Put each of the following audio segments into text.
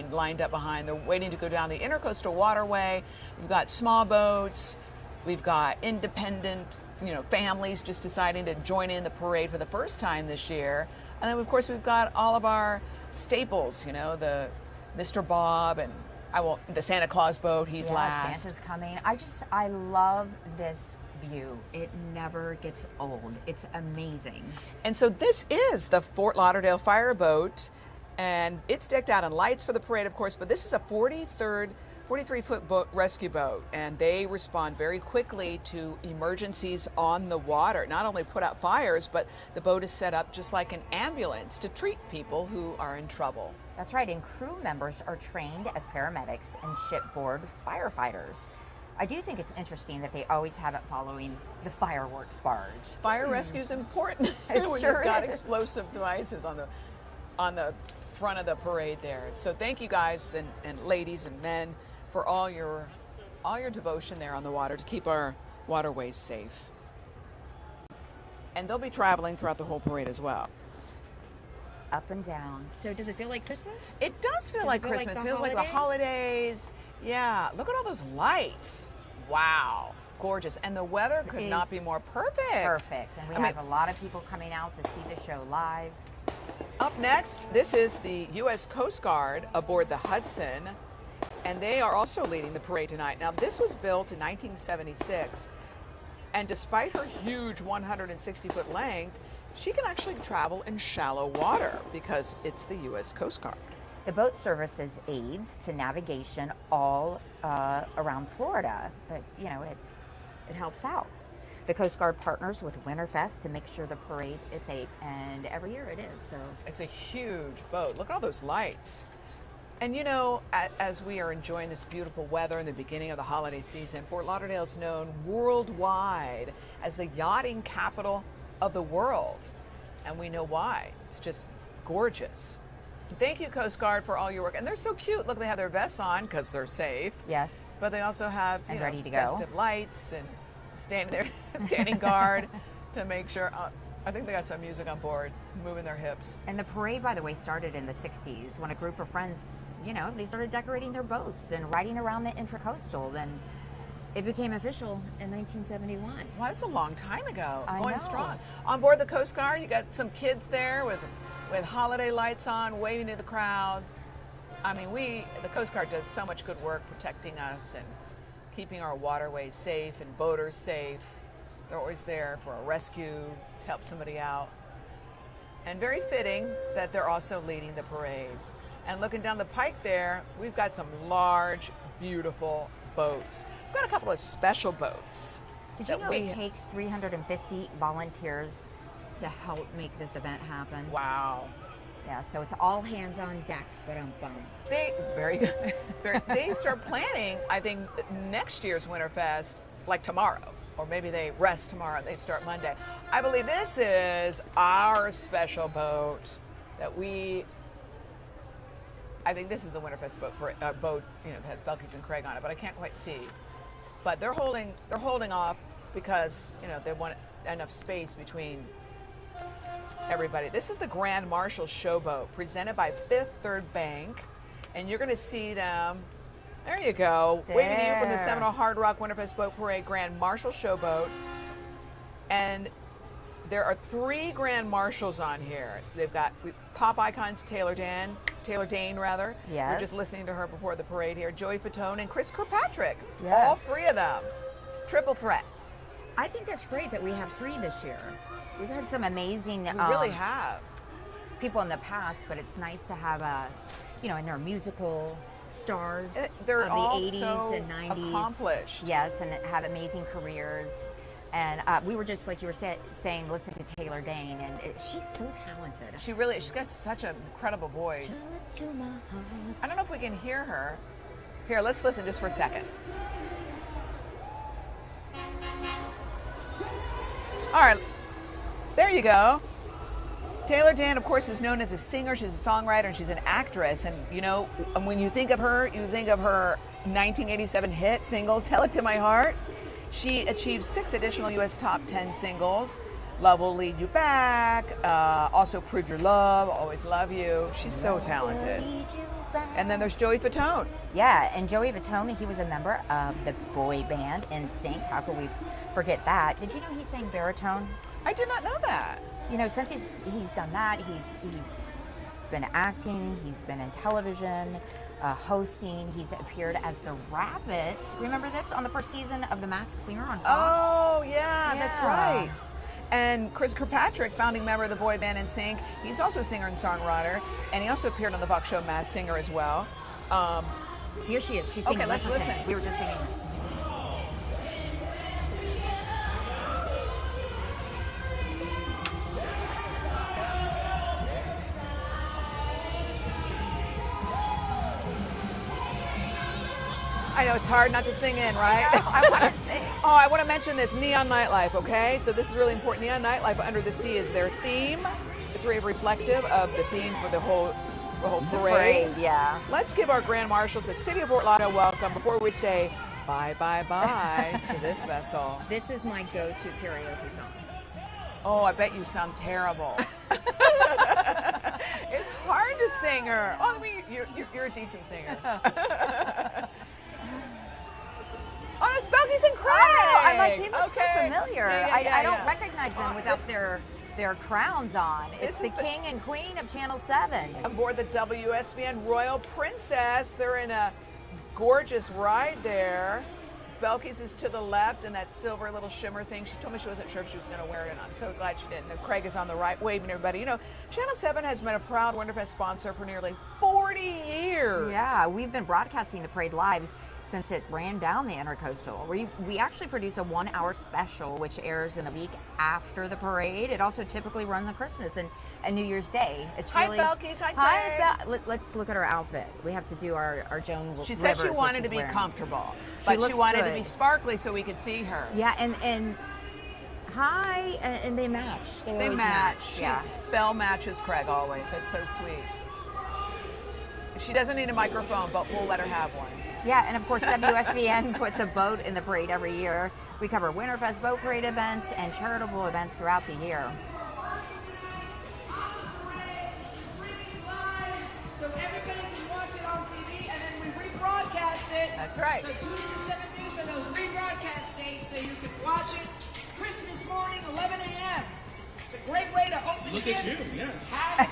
and lined up behind. They're waiting to go down the Intercoastal Waterway. We've got small boats. We've got independent, families just deciding to join in the parade for the first time this year. And then, of course, we've got all of our staples, the Mr. Bob and the Santa Claus boat. He's last. Santa's coming. I love this view. It never gets old. It's amazing. And so this is the Fort Lauderdale Fireboat, and it's decked out in lights for the parade, of course, but this is a 43-foot rescue boat, and they respond very quickly to emergencies on the water. Not only put out fires, but the boat is set up just like an ambulance to treat people who are in trouble. That's right, and crew members are trained as paramedics and shipboard firefighters. I do think it's interesting that they always have it following the fireworks barge. Fire rescue is important when you've got explosive devices on the front of the parade there. So thank you guys and ladies and men for all your devotion there on the water to keep our waterways safe. And they'll be traveling throughout the whole parade as well. Up and down. So does it feel like Christmas? It does feel like Christmas. It feels like the holidays. Yeah, look at all those lights. Wow, gorgeous. And the weather could not be more perfect. Perfect. And we have a lot of people coming out to see the show live. Up next, this is the U.S. Coast Guard aboard the Hudson, and they are also leading the parade tonight. Now, this was built in 1976, and despite her huge 160-foot length, she can actually travel in shallow water because it's the U.S. Coast Guard. The boat services aids to navigation all around Florida, but it helps out. The Coast Guard partners with Winterfest to make sure the parade is safe, and every year it is. So it's a huge boat. Look at all those lights. And as we are enjoying this beautiful weather in the beginning of the holiday season, Fort Lauderdale is known worldwide as the yachting capital of the world, and we know why. It's just gorgeous. Thank you, Coast Guard, for all your work. And they're so cute. Look, they have their vests on because they're safe. Yes. But they also have ready to festive lights and standing guard to make sure. I think they got some music on board, moving their hips. And the parade, by the way, started in the 60s when a group of friends, they started decorating their boats and riding around the Intracoastal. Then it became official in 1971. Wow, that's a long time ago. I Going know. strong. On board the Coast Guard, you got some kids there with holiday lights on, waving to the crowd. I mean, the Coast Guard does so much good work protecting us and keeping our waterways safe and boaters safe. They're always there for a rescue, to help somebody out. And very fitting that they're also leading the parade. And looking down the pike there, we've got some large, beautiful boats. We've got a couple of special boats. Did you know it takes 350 volunteers to help make this event happen? Wow. Yeah, so it's all hands on deck, ba-dum-bum. Very good. They start planning, I think, next year's Winterfest, like tomorrow. Or maybe they rest tomorrow, they start Monday. I believe this is our special boat that I think this is the Winterfest boat that has Belkys and Craig on it, but I can't quite see. But they're holding off because they want enough space between everybody. This is the Grand Marshal Showboat presented by Fifth Third Bank, and you're going to see them. There you go, waving to you from the Seminole Hard Rock Winterfest Boat Parade Grand Marshal Showboat. And there are 3 Grand Marshals on here. They've got pop icons Taylor Dane. Yes. We're just listening to her before the parade here. Joey Fatone and Chris Kirkpatrick. Yes. All 3 of them. Triple threat. I think that's great that we have 3 this year. We've had some amazing we really have people in the past, but it's nice to have and they're musical stars they're of the all 80s so and 90s. Accomplished. Yes, and have amazing careers. And we were just, like you were saying, listen to Taylor Dane, and she's so talented. She's got such an incredible voice. To my heart. I don't know if we can hear her. Here, let's listen just for a second. All right, there you go. Taylor Dane, of course, is known as a singer. She's a songwriter, and she's an actress. And when you think of her, you think of her 1987 hit single, Tell It to My Heart. She achieved 6 additional U.S. top 10 singles. Love Will Lead You Back, also Prove Your Love, Always Love You. She's so talented. band. And then there's Joey Fatone. Yeah, and Joey Fatone, he was a member of the boy band NSYNC. How could we forget that? Did you know he sang baritone? I did not know that. You know, since he's done that, he's been acting, he's been in television, hosting. He's appeared as the Rabbit. Remember this on the first season of The Masked Singer on Fox? Oh, yeah, that's Yeah. right. And Chris Kirkpatrick, founding member of the boy band NSYNC, he's also a singer and songwriter, and he also appeared on the Fox show Masked Singer as well. Here she is. She's singing. Okay, let's listen. We were just singing this. I know it's hard not to sing in, right? I want to sing. Oh, I want to mention this Neon Nightlife, okay? So this is really important. Neon Nightlife, Under the Sea, is their theme. It's very reflective of the theme for the whole parade. Yeah. Let's give our Grand Marshals, the City of Fort Lauderdale, welcome before we say bye, bye, bye to this vessel. This is my go-to karaoke song. Oh, I bet you sound terrible. It's hard to sing her. Oh, I mean, you're a decent singer. Oh, it's Belkis and Craig. Oh, I'm like, he looks so familiar. Yeah, I don't recognize them without their crowns on. It's This the is king and queen of Channel 7. Aboard the WSVN Royal Princess. They're in a gorgeous ride there. Belkis is to the left in that silver little shimmer thing. She told me she wasn't sure if she was going to wear it, and I'm so glad she didn't. And Craig is on the right, waving everybody. You know, Channel 7 has been a proud Winterfest sponsor for nearly 40 years. Yeah, we've been broadcasting the parade live since it ran down the Intercoastal. We actually produce a 1-hour special which airs in the week after the parade. It also typically runs on Christmas and New Year's Day. It's Hi, really Belkis. Hi, Craig. Let's look at her outfit. We have to do our Joan She said she Rivers, what wanted she's to be wearing. comfortable, She but she looks wanted to good. be sparkly so we could see her. Yeah, and hi, and they match. They always match. Yeah. Belle matches Craig always. It's so sweet. She doesn't need a microphone, but we'll let her have one. Yeah, and of course WSVN puts a boat in the parade every year. We cover Winterfest boat parade events and charitable events throughout the year. So everybody can watch it on TV, and then we rebroadcast it. That's right. So tune in to 7 News for those rebroadcast dates so you can watch it Christmas morning, 11 a.m. It's a great way to open Look the at you, gifts. yes. Have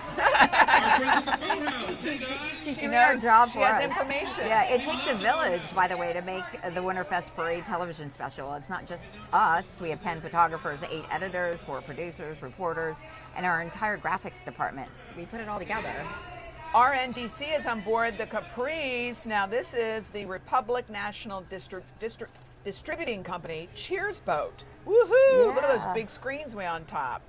Our friends at the boathouse. Hey, guys. She's She doing knows- her job she for has us. information. Yeah, it takes a village, by the way, to make the Winterfest Parade television special. It's not just us. We have 10 photographers, 8 editors, 4 producers, reporters, and our entire graphics department. We put it all together. RNDC is on board the Caprice. Now, this is the Republic National Distributing Company Cheers boat. Woohoo! Look at Yeah. those big screens way on top.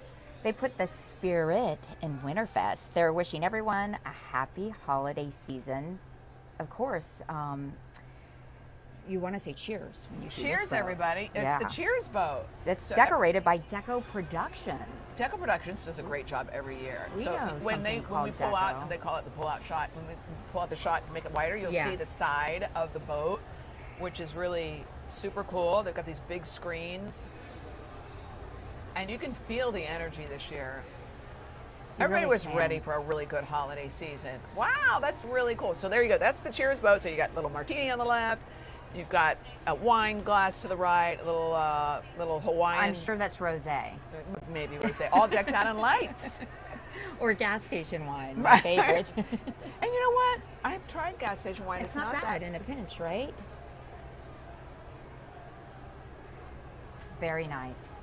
They put the spirit in Winterfest. They're wishing everyone a happy holiday season. Of course, you want to say cheers when you see this Cheers, boat. everybody. It's Yeah. the Cheers boat. It's So, decorated by Deco Productions. Deco Productions does a great job every year. We so know when something we called pull Deco. out, they call it the pull out shot. When we pull out the shot to make it wider, you'll Yeah. see the side of the boat, which is really super cool. They've got these big screens, and you can feel the energy this year. You Everybody really was can. ready for a really good holiday season. Wow, that's really cool. So there you go. That's the Cheers boat. So you got little martini on the left. You've got a wine glass to the right, a little Hawaiian. I'm sure that's rosé Maybe we say all decked out in lights. or gas station wine, my favorite. And you know what? I've tried gas station wine. It's not bad in a pinch, right? Very nice.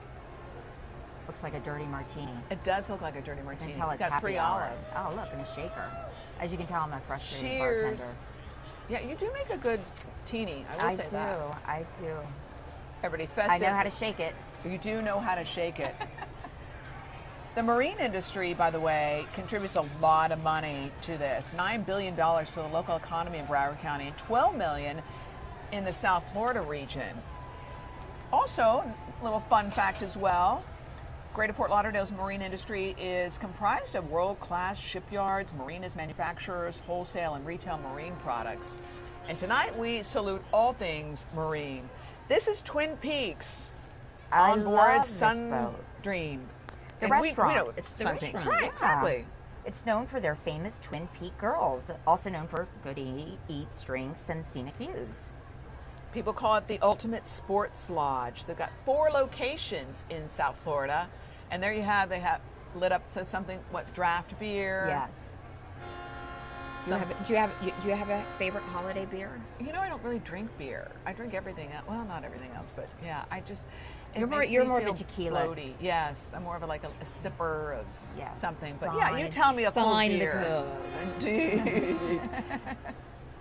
Looks like a dirty martini. It does look like a dirty martini. Until it's got happy 3 hour. olives. Oh, look, and a shaker. As you can tell, I'm a frustrated Cheers. bartender. Yeah, you do make a good teeny. I will say that. I do. Everybody I festive. know how to shake it. You do know how to shake it. The marine industry, by the way, contributes a lot of money to this. $9 billion to the local economy in Broward County and $12 million in the South Florida region. Also, a little fun fact as well. Greater Fort Lauderdale's marine industry is comprised of world-class shipyards, marinas manufacturers, wholesale and retail marine products. And tonight we salute all things marine. This is Twin Peaks I on love board this Sun boat. Dream. The And we restaurant. know It's the Sun Peaks. restaurant, Right, yeah. exactly. It's known for their famous Twin Peak girls, also known for good eats, drinks, and scenic views. People call it the ultimate sports lodge. They've got 4 locations in South Florida, and there you have, they have lit up, says something, what, draft beer? Yes. Some- Do you have a favorite holiday beer? You know, I don't really drink beer. I drink everything else. Well, not everything else, but yeah, I just. it You're more- makes you're me more of a feel tequila. bloaty. Yes, I'm more of a sipper of Yes, something. But yeah, you fine- tell me a full fine beer. Indeed.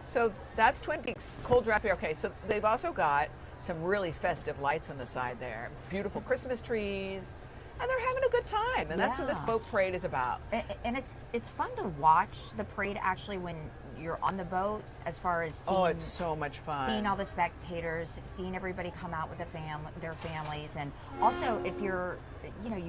So that's Twin Peaks cold draft beer. Okay, so they've also got some really festive lights on the side there. Beautiful Christmas trees, and they're having a good time. And that's what this Yeah. boat parade is about. And it's fun to watch the parade actually when you're on the boat, as far as seeing, Oh, it's so much fun. seeing all the spectators, seeing everybody come out with their families, and also if you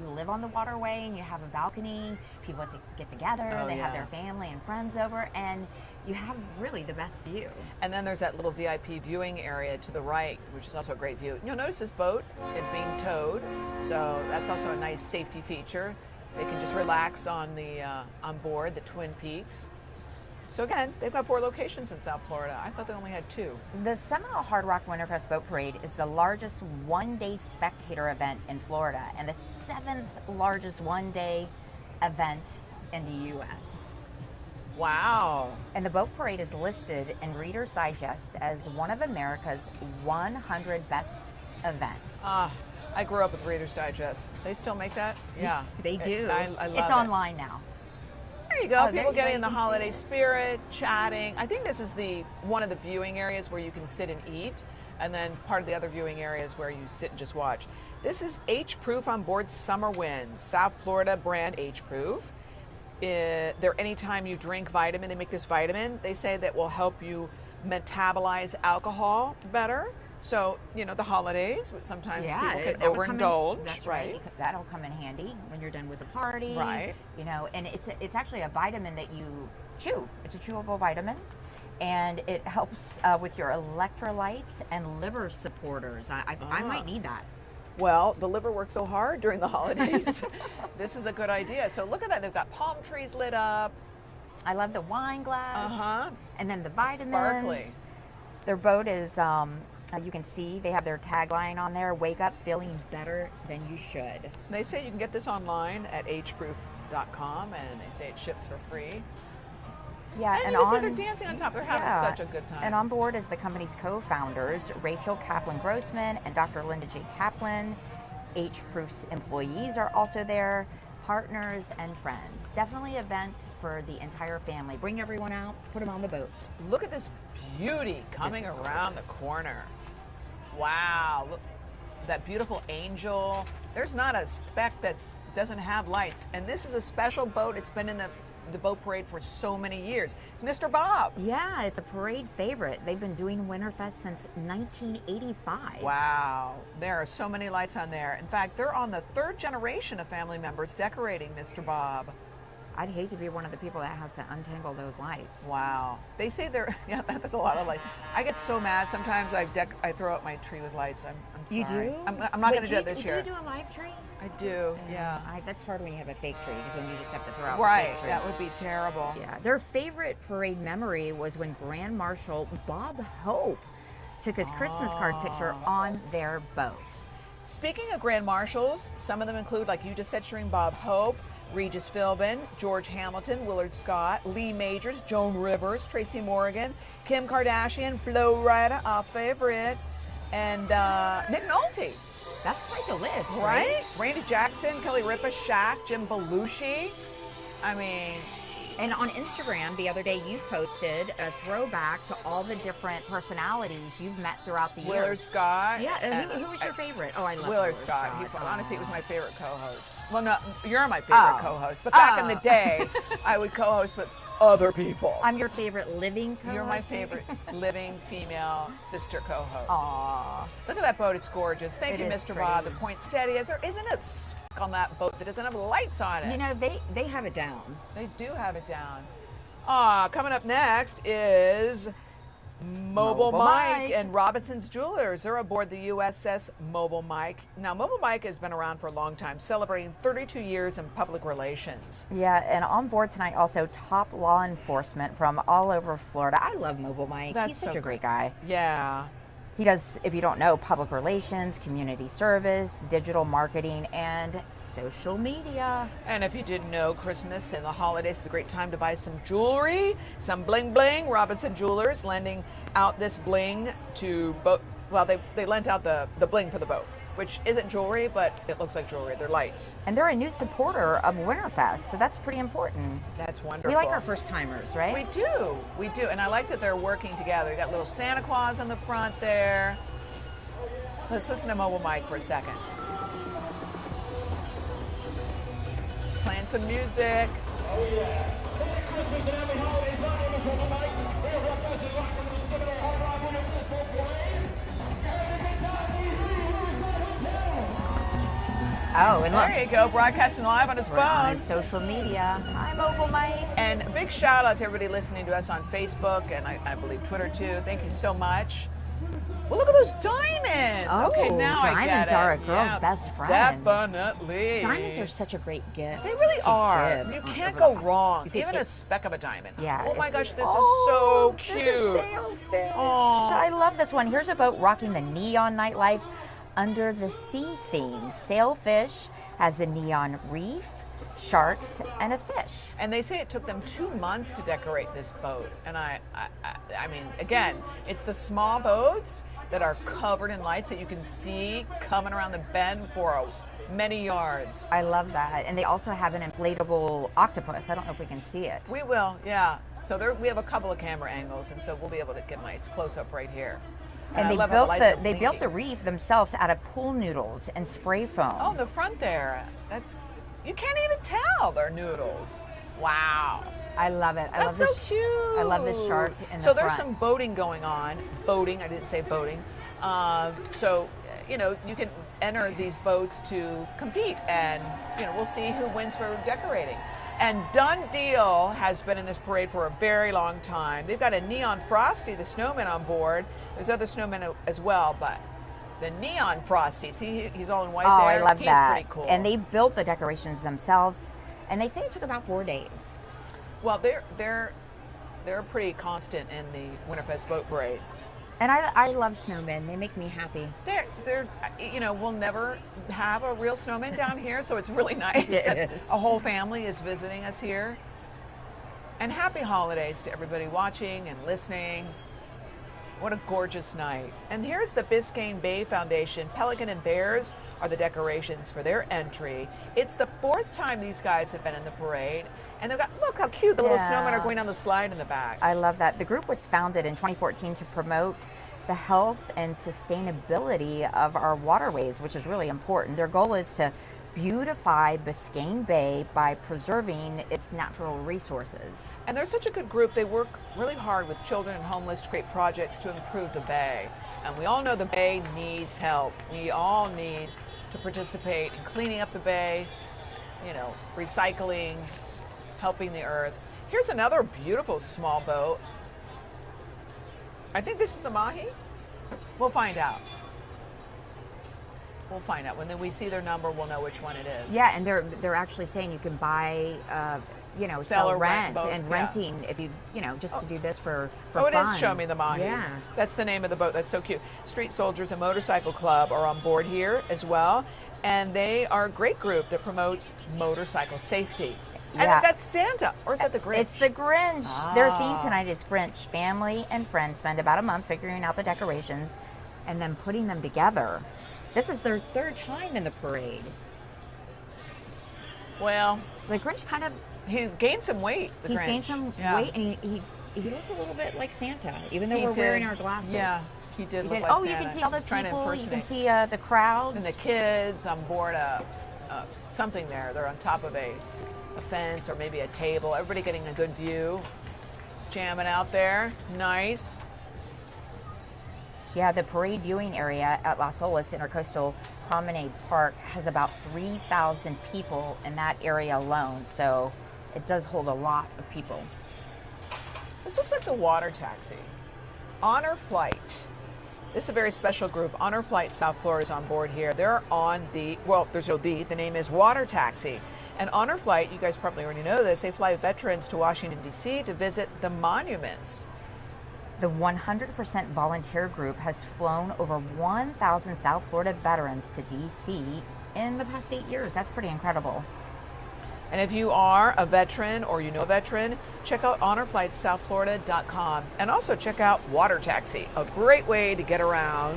live on the waterway and you have a balcony, people get together, Oh, they have yeah. their family and friends over, and you have really the best view. And then there's that little VIP viewing area to the right, which is also a great view. You'll notice this boat is being towed, so that's also a nice safety feature. They can just relax on board the Twin Peaks. So again, they've got 4 locations in South Florida. I thought they only had 2. The Seminole Hard Rock Winterfest Boat Parade is the largest one-day spectator event in Florida and the 7th largest one-day event in the U.S. Wow. And the boat parade is listed in Reader's Digest as one of America's 100 best events. I grew up with Reader's Digest. They still make that? Yeah. They do. I love it's it. online now. There you go. Oh, there People you getting go. in the You can holiday see. spirit, chatting. I think this is one of the viewing areas where you can sit and eat, and then part of the other viewing areas where you sit and just watch. This is H-Proof on board Summer Wind, South Florida brand H-Proof. They're anytime you drink vitamin, they make this vitamin. They say that will help you metabolize alcohol better. So, the holidays, sometimes people can that would come in- overindulge, That's right? That'll come in handy when you're done with the party. Right. And it's actually a vitamin that you chew. It's a chewable vitamin, and it helps with your electrolytes and liver supporters. I might need that. Well, the liver works so hard during the holidays. This is a good idea. So look at that. They've got palm trees lit up. I love the wine glass. Uh-huh. And then the vitamins. Sparkly. Their boat is, you can see they have their tagline on there, wake up feeling better than you should. They say you can get this online at hproof.com, and they say it ships for free. Yeah, And you can see they're dancing on top. They're having such a good time. And on board is the company's co-founders, Rachel Kaplan-Grossman and Dr. Linda J. Kaplan. H-Proof's employees are also there, partners and friends. Definitely an event for the entire family. Bring everyone out, put them on the boat. Look at this beauty coming is around the gorgeous. corner. Wow, look, that beautiful angel. There's not a speck that doesn't have lights. And this is a special boat. It's been in the boat parade for so many years. It's Mr. Bob. Yeah, it's a parade favorite. They've been doing Winterfest since 1985. Wow, there are so many lights on there. In fact, they're on the 3rd generation of family members decorating Mr. Bob. I'd hate to be one of the people that has to untangle those lights. Wow. They say yeah, that's a lot of lights. I get so mad sometimes I throw out my tree with lights. I'm sorry. You do? I'm not going to do it this Do year. you do a live tree? I do, yeah. That's hard when you have a fake tree, because then you just have to throw out Right, the fake tree. that would be terrible. Yeah, their favorite parade memory was when Grand Marshal Bob Hope took his Christmas card picture on their boat. Speaking of Grand Marshals, some of them include, like you just said, Shireen, Bob Hope, Regis Philbin, George Hamilton, Willard Scott, Lee Majors, Joan Rivers, Tracy Morgan, Kim Kardashian, Flo Rida, our favorite, and Nick Nolte. That's quite the list, Right? Randy Jackson, Kelly Ripa, Shaq, Jim Belushi. I mean, And on Instagram the other day, you posted a throwback to all the different personalities you've met throughout the years. Willard Scott. Yeah, and who was your favorite? Oh, I love Willard Scott. Honestly, he was Oh. my favorite co-host. Well, no, you're my favorite Oh. co-host. But back in the Oh. day, I would co-host with other people. I'm your favorite living co-host. You're my favorite living female sister co-host. Aww. Look at that boat. It's gorgeous. Thank It you, is Mr. Bob. The pretty. poinsettias. There isn't a speck on that boat that doesn't have lights on it. You know, they have it down. They do have it down. Coming up next is Mobile Mike and Robinson's Jewelers. They're aboard the USS Mobile Mike. Now, Mobile Mike has been around for a long time, celebrating 32 years in public relations. Yeah, and on board tonight also top law enforcement from all over Florida. I love Mobile Mike. He's such a great guy. Yeah. He does, if you don't know, public relations, community service, digital marketing, and social media. And if you didn't know, Christmas and the holidays is a great time to buy some jewelry, some bling bling. Robinson Jewelers lending out this bling to boat. Well, they lent out the bling for the boat, which isn't jewelry, but it looks like jewelry. They're lights. And they're a new supporter of Winterfest, so that's pretty important. That's wonderful. We like our first timers, right? We do. And I like that they're working together. You got little Santa Claus on the front there. Let's listen to Mobile Mike for a second. Playing some music. Oh, yeah. Merry Christmas and happy holidays. My name is Mobile Mike. We are representing rock from the Seminole Hard Rock Winterfest boat parade. Having a good time. Oh, and look. There you go, broadcasting live on his We're on phone. his social media. Hi, Mobile Mike. And a big shout out to everybody listening to us on Facebook and I believe Twitter too. Thank you so much. Well, look at those diamonds. Oh, okay, now I get diamonds it. are a girl's best friend. Definitely. Diamonds are such a great gift. They really to are. give You on can't over go the- wrong. You could Even a get- speck of a diamond. Yeah. Oh my it's- gosh, this oh, is so cute. This is sailfish. Aw. I love this one. Here's a boat rocking the neon nightlife under the sea theme. Sailfish has a neon reef, sharks, and a fish. And they say it took them 2 months to decorate this boat. And I mean, again, it's the small boats that are covered in lights that you can see coming around the bend for many yards. I love that. And they also have an inflatable octopus. I don't know if we can see it. We will, yeah. So we have a couple of camera angles, and so we'll be able to get a nice close-up right here. And I they love how built lights are they built the blinking. reef themselves out of pool noodles and spray foam. Oh, in the front there. You can't even tell they're noodles. Wow. I love it. That's so cute. I love this shark in So the there's front. some boating going on. Boating, I didn't say boating. So, you know, you can enter these boats to compete, and, you know, we'll see who wins for decorating. And Done Deal has been in this parade for a very long time. They've got a Neon Frosty, the snowman, on board. There's other snowmen as well, but the Neon Frosty, see, he's all in white Oh, there. I love He's that. pretty cool. And they built the decorations themselves, and they say it took about 4 days. Well, they're pretty constant in the Winterfest boat parade. And I love snowmen. They make me happy. They're, you know, we'll never have a real snowman down here, so it's really nice It that is. a whole family is visiting us here. And happy holidays to everybody watching and listening. What a gorgeous night. And here's the Biscayne Bay Foundation. Pelican and bears are the decorations for their entry. It's the 4th time these guys have been in the parade. And they've got, look how cute, the little Yeah. snowmen are going down the slide in the back. I love that. The group was founded in 2014 to promote the health and sustainability of our waterways, which is really important. Their goal is to beautify Biscayne Bay by preserving its natural resources. And they're such a good group. They work really hard with children and homeless to create projects to improve the bay. And we all know the bay needs help. We all need to participate in cleaning up the bay, you know, recycling, helping the earth. Here's another beautiful small boat. I think this is the Mahi. We'll find out. We'll find out. When we see their number, we'll know which one it is. Yeah, and they're actually saying you can buy, you know, Sell sell or rent rent boats, and yeah. renting if you know, just to do this for Oh, it fun. is Show Me the Mahi. Yeah. That's the name of the boat. That's so cute. Street Soldiers and Motorcycle Club are on board here as well. And they are a great group that promotes motorcycle safety. And Yeah. they've got Santa. Or is that the Grinch? It's the Grinch. Their theme Ah. tonight is Grinch. Family and friends spend about a month figuring out the decorations and then putting them together. This is their 3rd time in the parade. Well, The Grinch kind of he's gained some weight, the he's Grinch. gained some Yeah. weight, and he looked a little bit like Santa, even though He we're did. wearing our glasses. Yeah, he did He look did. like Oh, Santa. you can see all He's those trying to people. You can impersonate. see the crowd. And the kids on board something there. They're on top of a fence or maybe a table. Everybody getting a good view. Jamming out there. Nice. Yeah, the parade viewing area at Las Olas Intercoastal Promenade Park has about 3,000 people in that area alone, so it does hold a lot of people. This looks like the water taxi. Honor Flight. This is a very special group. Honor Flight South Florida is on board here. They're on the, well, there's no the name is Water Taxi. And Honor Flight, you guys probably already know this, they fly veterans to Washington, D.C. to visit the monuments. The 100% volunteer group has flown over 1,000 South Florida veterans to D.C. in the past 8 years. That's pretty incredible. And if you are a veteran or you know a veteran, check out honorflightsouthflorida.com. And also check out Water Taxi, a great way to get around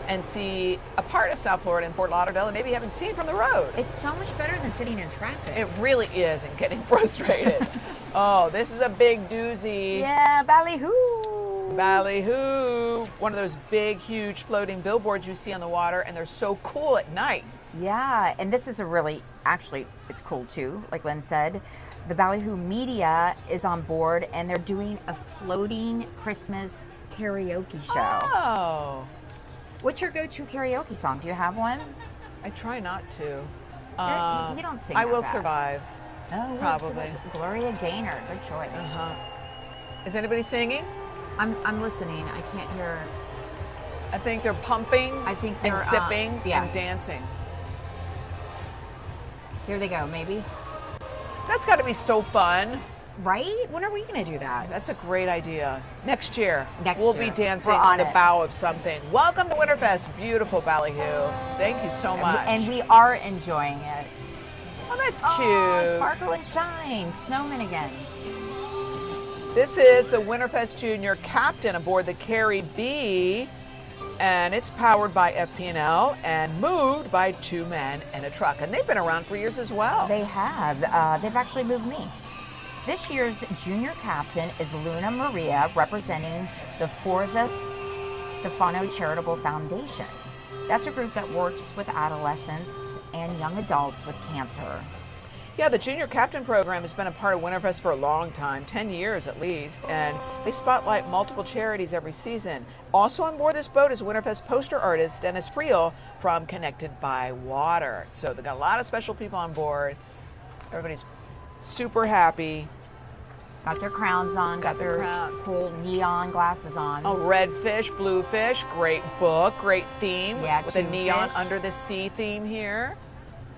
and see a part of South Florida in Fort Lauderdale that maybe you haven't seen from the road. It's so much better than sitting in traffic. It really is, and getting frustrated. Oh, this is a big doozy. Yeah, ballyhoo. Ballyhoo. One of those big, huge floating billboards you see on the water, and they're so cool at night. Yeah, and this is a really, actually, it's cool too, like Lynn said. The Ballyhoo Media is on board, and they're doing a floating Christmas karaoke show. Oh. What's your go-to karaoke song? Do you have one? I try not to. You don't sing I that Will bad. Survive. Oh, Probably. Gloria Gaynor, good choice. Is anybody singing? I'm listening. I can't hear. I think they're pumping I think and they're, sipping yeah. and dancing. Here they go, maybe. That's got to be so fun. Right? When are we going to do that? That's a great idea. Next year, Next we'll year. be dancing We're on on the it. bow of something. Welcome to Winterfest, beautiful Ballyhoo. Thank you so much. And we are enjoying it. Oh, that's Oh, cute. sparkle and shine. Snowman again. This is the Winterfest Junior Captain aboard the Carrie B, and it's powered by FP&L and moved by 2 men and a truck. And they've been around for years as well. They have. They've actually moved me. This year's junior captain is Luna Maria, representing the Forza Stefano Charitable Foundation. That's a group that works with adolescents and young adults with cancer. Yeah, the Junior Captain program has been a part of Winterfest for a long time, 10 years at least, and they spotlight multiple charities every season. Also on board this boat is Winterfest poster artist Dennis Friel from Connected by Water. So they've got a lot of special people on board. Everybody's super happy. Got their crowns on, got their crown. cool neon glasses on. Oh, red fish, blue fish, great book, great theme Yeah, with a cute neon fish. under the sea theme here.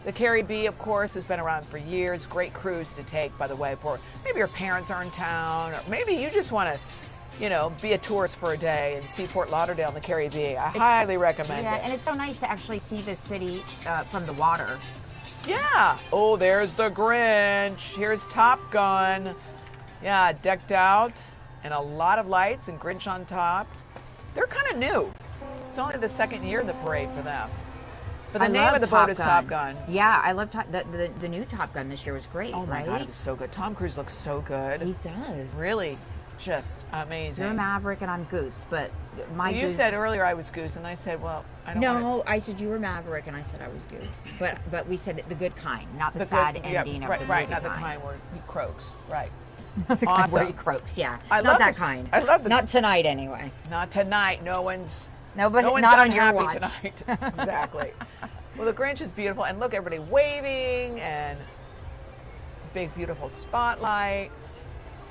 The Carrie B, of course, has been around for years. Great cruise to take, by the way, for maybe your parents are in town, or maybe you just want to, you know, be a tourist for a day and see Fort Lauderdale and the Carrie B. I highly recommend Yeah, it. and it's so nice to actually see the city from the water. Yeah. Oh, there's the Grinch. Here's Top Gun. Yeah, decked out and a lot of lights and Grinch on top. They're kind of new. It's only the second year of the parade for them. But the I name love of the boat is Top Gun. Yeah, I love the new Top Gun this year was great. Oh my right? God, it was so good. Tom Cruise looks so good. He does. Really, just amazing. You're Maverick and I'm Goose, but my Well, you Goose. said earlier I was Goose, and I said, well, I don't want No, I said you were Maverick and I said I was Goose. But we said the good kind, not the to. sad ending of right, the right, movie not the kind where he croaks. Right. Not the kind where Awesome. he croaks. Yeah, I not love that the- kind. I love the- Not tonight anyway. Not tonight. No one's Nobody, no one's not on your unhappy watch. tonight. Exactly. Well, the Grinch is beautiful, and look, everybody waving and big, beautiful spotlight,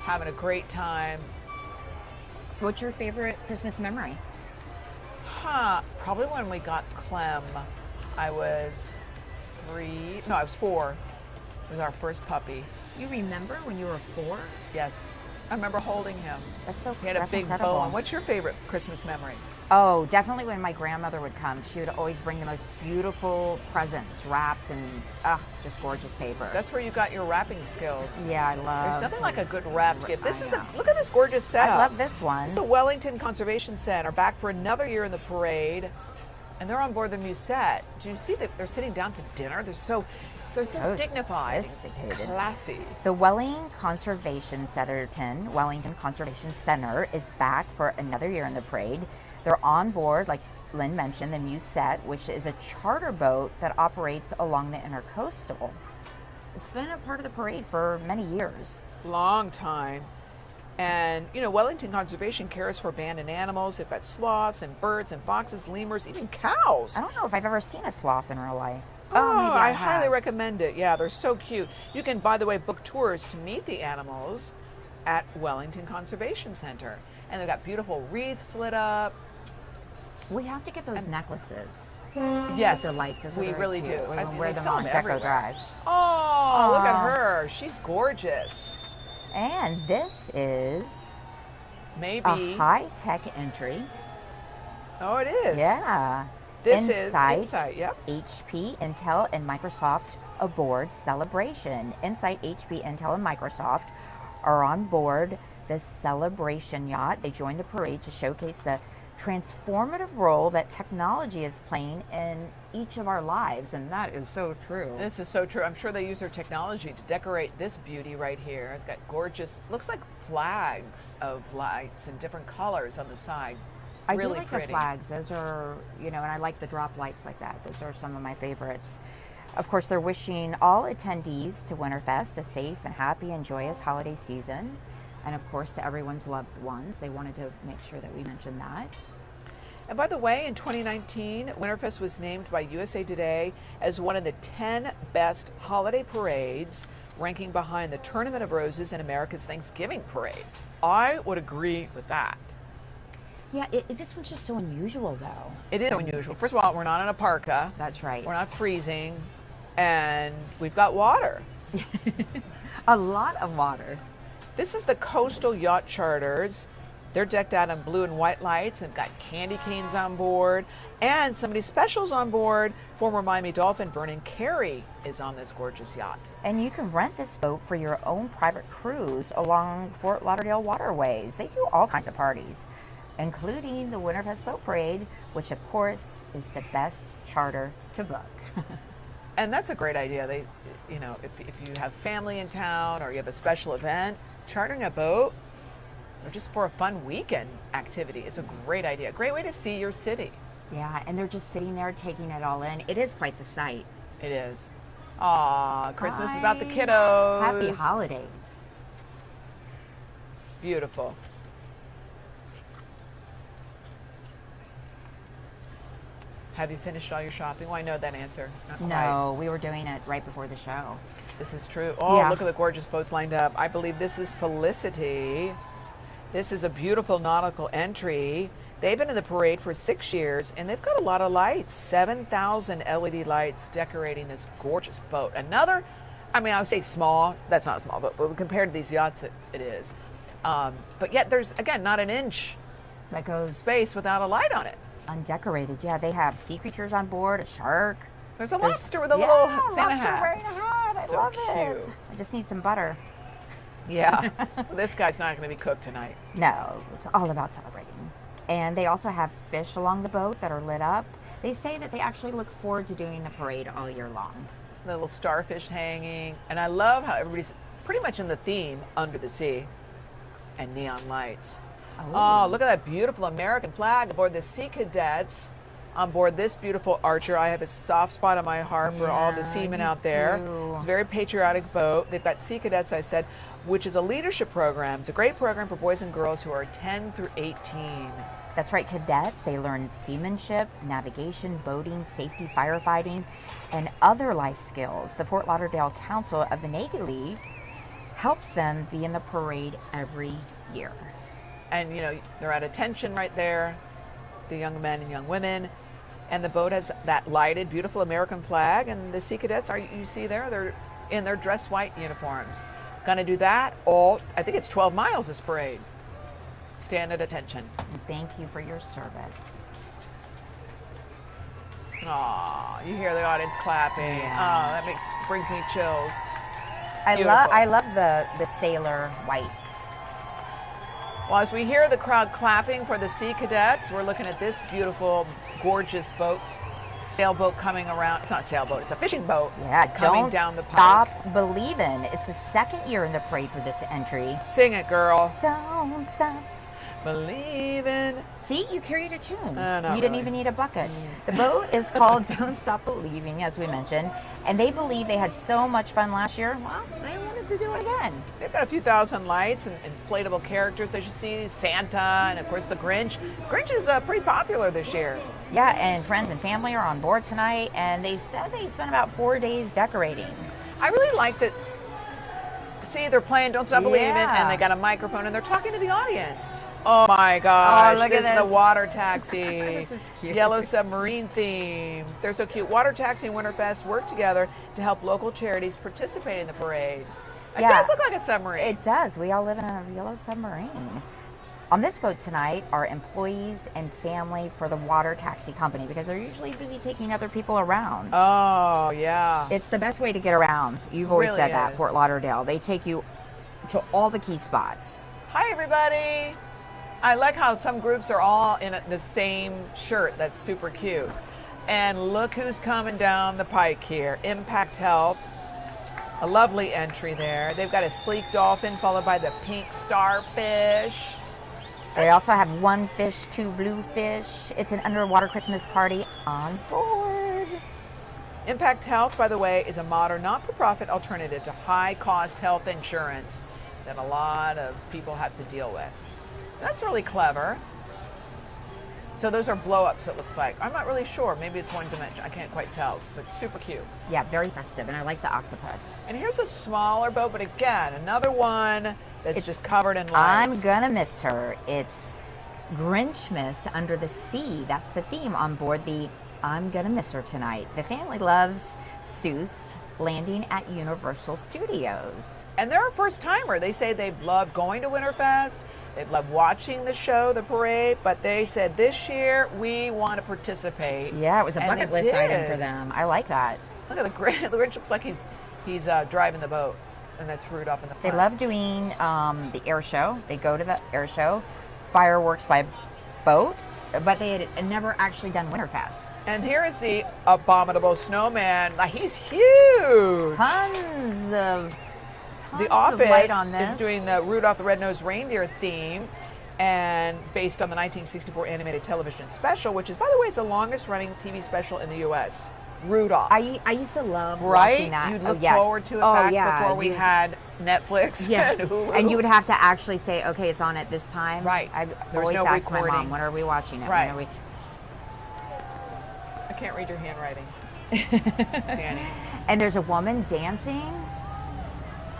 having a great time. What's your favorite Christmas memory? Probably when we got Clem. I was 3. No, I was 4. It was our first puppy. You remember when you were 4? Yes. I remember holding him. That's so He had a that's big incredible. bow on. What's your favorite Christmas memory? Oh, definitely when my grandmother would come. She would always bring the most beautiful presents wrapped in just gorgeous paper. That's where you got your wrapping skills. Yeah, I love. There's nothing like a good wrapped gift. This I is know. look at this gorgeous setup. I love this one. This is the Wellington Conservation Center, back for another year in the parade, and they're on board the Musette. Do you see that they're sitting down to dinner? They're so So dignified, sophisticated. classy. The Wellington Conservation Center is back for another year in the parade. They're on board, like Lynn mentioned, the Musette, which is a charter boat that operates along the intercoastal. It's been a part of the parade for many years. Long time. And, you know, Wellington Conservation cares for abandoned animals. They've got sloths and birds and foxes, lemurs, even cows. I don't know if I've ever seen a sloth in real life. Oh, maybe I have. highly recommend it. Yeah, they're so cute. You can, by the way, book tours to meet the animals at Wellington Conservation Center. and they've got beautiful wreaths lit up. We have to get those necklaces. Yes, The lights. Those are we very really cute. do. We're gonna They wear them sell on Deco everywhere. Drive. Oh, look at Aw. her. She's gorgeous. And this is Maybe. a high-tech entry. Oh, it is. Yeah. This Insight, is Insight. Yep. HP, Intel, and Microsoft aboard celebration. Insight, HP, Intel, and Microsoft are on board the celebration yacht. They joined the parade to showcase the transformative role that technology is playing in each of our lives, and that is so true. This is so true. I'm sure they use their technology to decorate this beauty right here. It's got gorgeous, looks like flags of lights in different colors on the side. I Really do like pretty. the flags. Those are, and I like the drop lights like that. Those are some of my favorites. Of course, they're wishing all attendees to Winterfest a safe and happy and joyous holiday season. And of course, to everyone's loved ones. They wanted to make sure that we mentioned that. And by the way, in 2019, Winterfest was named by USA Today as one of the 10 best holiday parades, ranking behind the Tournament of Roses and America's Thanksgiving Parade. I would agree with that. Yeah, this one's just so unusual, though. It is unusual. First of all, we're not in a parka. That's right. We're not freezing. And we've got water. A lot of water. This is the Coastal Yacht Charters. They're decked out in blue and white lights. They've got candy canes on board. And somebody special's on board. Former Miami Dolphin Vernon Carey is on this gorgeous yacht. And you can rent this boat for your own private cruise along Fort Lauderdale waterways. They do all kinds of parties, including the Winterfest Boat Parade, which of course is the best charter to book. And that's a great idea. They, if you have family in town or you have a special event, chartering a boat or just for a fun weekend activity is a great idea. Great way to see your city. Yeah, and they're just sitting there taking it all in. It is quite the sight. It is. Aw, Christmas is about the Bye. kiddos. Happy holidays. Beautiful. Have you finished all your shopping? Well, I know that answer. Not quite. No, we were doing it right before the show. This is true. Oh, Yeah. look at the gorgeous boats lined up. I believe this is Felicity. This is a beautiful nautical entry. They've been in the parade for 6 years, and they've got a lot of lights. 7,000 LED lights decorating this gorgeous boat. Another, I would say small. That's not a small boat, but compared to these yachts, it is. But yet there's, again, not an inch That goes space without a light on it. undecorated. Yeah, they have sea creatures on board, a shark. There's a lobster with a little Santa lobster hat. wearing a hat. I So love it. cute. I just need some butter. Yeah. Well, this guy's not going to be cooked tonight. No, it's all about celebrating. And they also have fish along the boat that are lit up. They say that they actually look forward to doing the parade all year long. The little starfish hanging. And I love how everybody's pretty much in the theme, under the sea and neon lights. Oh, look at that beautiful American flag aboard the Sea Cadets. On board this beautiful Archer. I have a soft spot on my heart for all the Yeah, seamen you out there. do. It's a very patriotic boat. They've got Sea Cadets, I said, which is a leadership program. It's a great program for boys and girls who are 10 through 18. That's right, cadets. They learn seamanship, navigation, boating, safety, firefighting, and other life skills. The Fort Lauderdale Council of the Navy League helps them be in the parade every year. And, they're at attention right there, the young men and young women. And the boat has that lighted, beautiful American flag. And the Sea Cadets, you see there, they're in their dress white uniforms. Going to do that I think it's 12 miles this parade. Stand at attention. And thank you for your service. Aw, you hear the audience clapping. Yeah. Oh, that brings me chills. I love the sailor whites. Well, as we hear the crowd clapping for the Sea Cadets, we're looking at this beautiful, gorgeous boat, sailboat coming around. It's not a sailboat, it's a fishing boat. Yeah, coming don't down the stop pike. believing. It's the second year in the parade for this entry. Sing it, girl. Don't stop. Believing. See, you carried a tune. Not You didn't really. even need a bucket. The boat is called Don't Stop Believing, as we mentioned, and they believe they had so much fun last year. Well, they wanted to do it again. They've got a few thousand lights and inflatable characters, as you see, Santa, and of course the Grinch. Grinch is pretty popular this year. Yeah, and friends and family are on board tonight, and they said they spent about 4 days decorating. I really like that See, they're playing Don't Stop Believing, Yeah. and they got a microphone, and they're talking to the audience. Oh my gosh, look this at is the this. water taxi. This is cute. Yellow submarine theme. They're so cute. Water Taxi and Winterfest work together to help local charities participate in the parade. It Yeah. does look like a submarine. It does. We all live in a yellow submarine. On this boat tonight are employees and family for the water taxi company because they're usually busy taking other people around. Oh, yeah. It's the best way to get around. You've always Really said that, is. Fort Lauderdale. They take you to all the key spots. Hi, everybody. I like how some groups are all in the same shirt. That's super cute. And look who's coming down the pike here. Impact Health. A lovely entry there. They've got a sleek dolphin followed by the pink starfish. They also have one fish, two blue fish. It's an underwater Christmas party on board. Impact Health, by the way, is a modern not-for-profit alternative to high-cost health insurance that a lot of people have to deal with. That's really clever. So those are blow-ups, it looks like. I'm not really sure. Maybe it's one dimension. I can't quite tell, but super cute. Yeah, very festive, and I like the octopus. And here's a smaller boat, but again, another one that's It's- just covered in I'm lights. gonna miss her. It's Grinchmas Under the Sea. That's the theme on board the I'm Gonna Miss Her Tonight. The family loves Seuss landing at Universal Studios. And they're a first-timer. They say they've loved going to Winterfest. They've loved watching the show, the parade, but they said this year we want to participate. Yeah, it was a And bucket they list item did. for them. I like that. Look at the Grinch. The Grinch looks like he's driving the boat, and that's Rudolph in the They front. love doing the air show. They go to the air show, fireworks by boat, but they had never actually done Winterfest. And here is the abominable snowman. Like, he's huge. Tons of The of light Office on this. is doing the Rudolph the Red-Nosed Reindeer theme, and based on the 1964 animated television special, which is, by the way, it's the longest-running TV special in the U.S. Rudolph. I used to love right? watching that. You'd Oh, look yes. forward to it Oh, back yeah. before we You- had Netflix Yeah, and Hulu. and you would have to actually say, okay, it's on at this time. Right. I There was always no ask my recording. mom, when are we watching it? Right. When are we? I can't read your handwriting, Danny. And there's a woman dancing.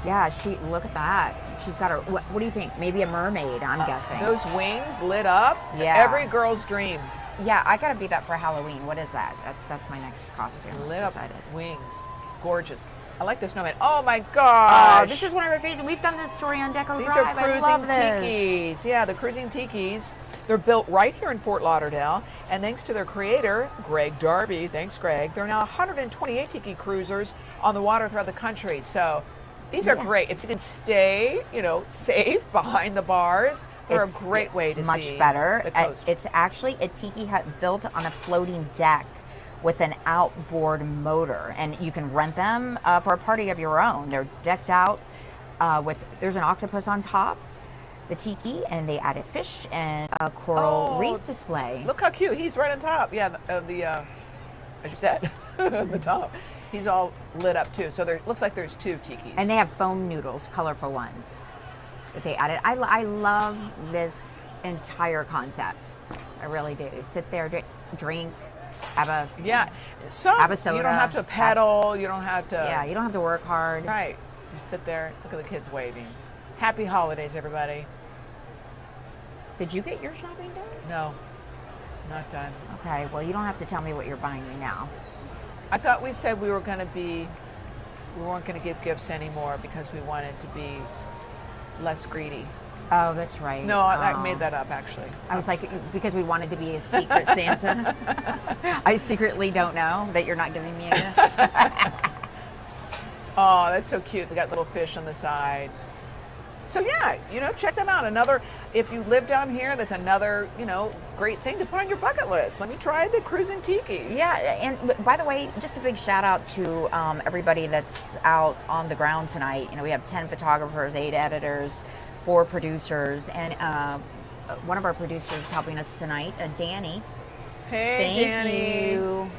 Yeah, look at that. She's got her, what do you think? Maybe a mermaid, I'm guessing. Those wings lit up. Yeah. Every girl's dream. Yeah, I gotta be that for Halloween. What is that? That's my next costume. Lit up Decided. wings. Gorgeous. I like the snowman. Oh my gosh. Oh, this is one of our favorites. We've done this story on Deco These Drive. are I love cruising this. tikis. Yeah, the cruising tikis. They're built right here in Fort Lauderdale, and thanks to their creator, Greg Darby, thanks Greg, there are now 128 tiki cruisers on the water throughout the country. So these are Yeah. great. If you can stay, safe behind the bars, they're It's a great way to much see better. the coast. It's actually a tiki hut built on a floating deck with an outboard motor, and you can rent them for a party of your own. They're decked out there's an octopus on top, the tiki, and they added fish and a coral Oh, reef display. Look how cute. He's right on top. Yeah, as you said, the top. He's all lit up too. So there looks like there's two tikis. And they have foam noodles, colorful ones that they added. I love this entire concept. I really do. Sit there, drink, have a yeah. have a soda. You don't have to pedal. You don't have to. Yeah, you don't have to work hard. Right. You sit there. Look at the kids waving. Happy holidays, everybody. Did you get your shopping done? No, not done. Okay, well, you don't have to tell me what you're buying me now. I thought we said we weren't going to give gifts anymore because we wanted to be less greedy. Oh, that's right. No, I Oh. made that up actually. I was like, because we wanted to be a secret Santa. I secretly don't know that you're not giving me a gift. Oh, that's so cute. They got little fish on the side. So yeah, check them out. If you live down here, that's another, great thing to put on your bucket list. Let me try the cruising tikis. Yeah, and by the way, just a big shout out to everybody that's out on the ground tonight. We have 10 photographers, 8 editors, 4 producers, and one of our producers helping us tonight, Danny. Hey, Thank Danny. you.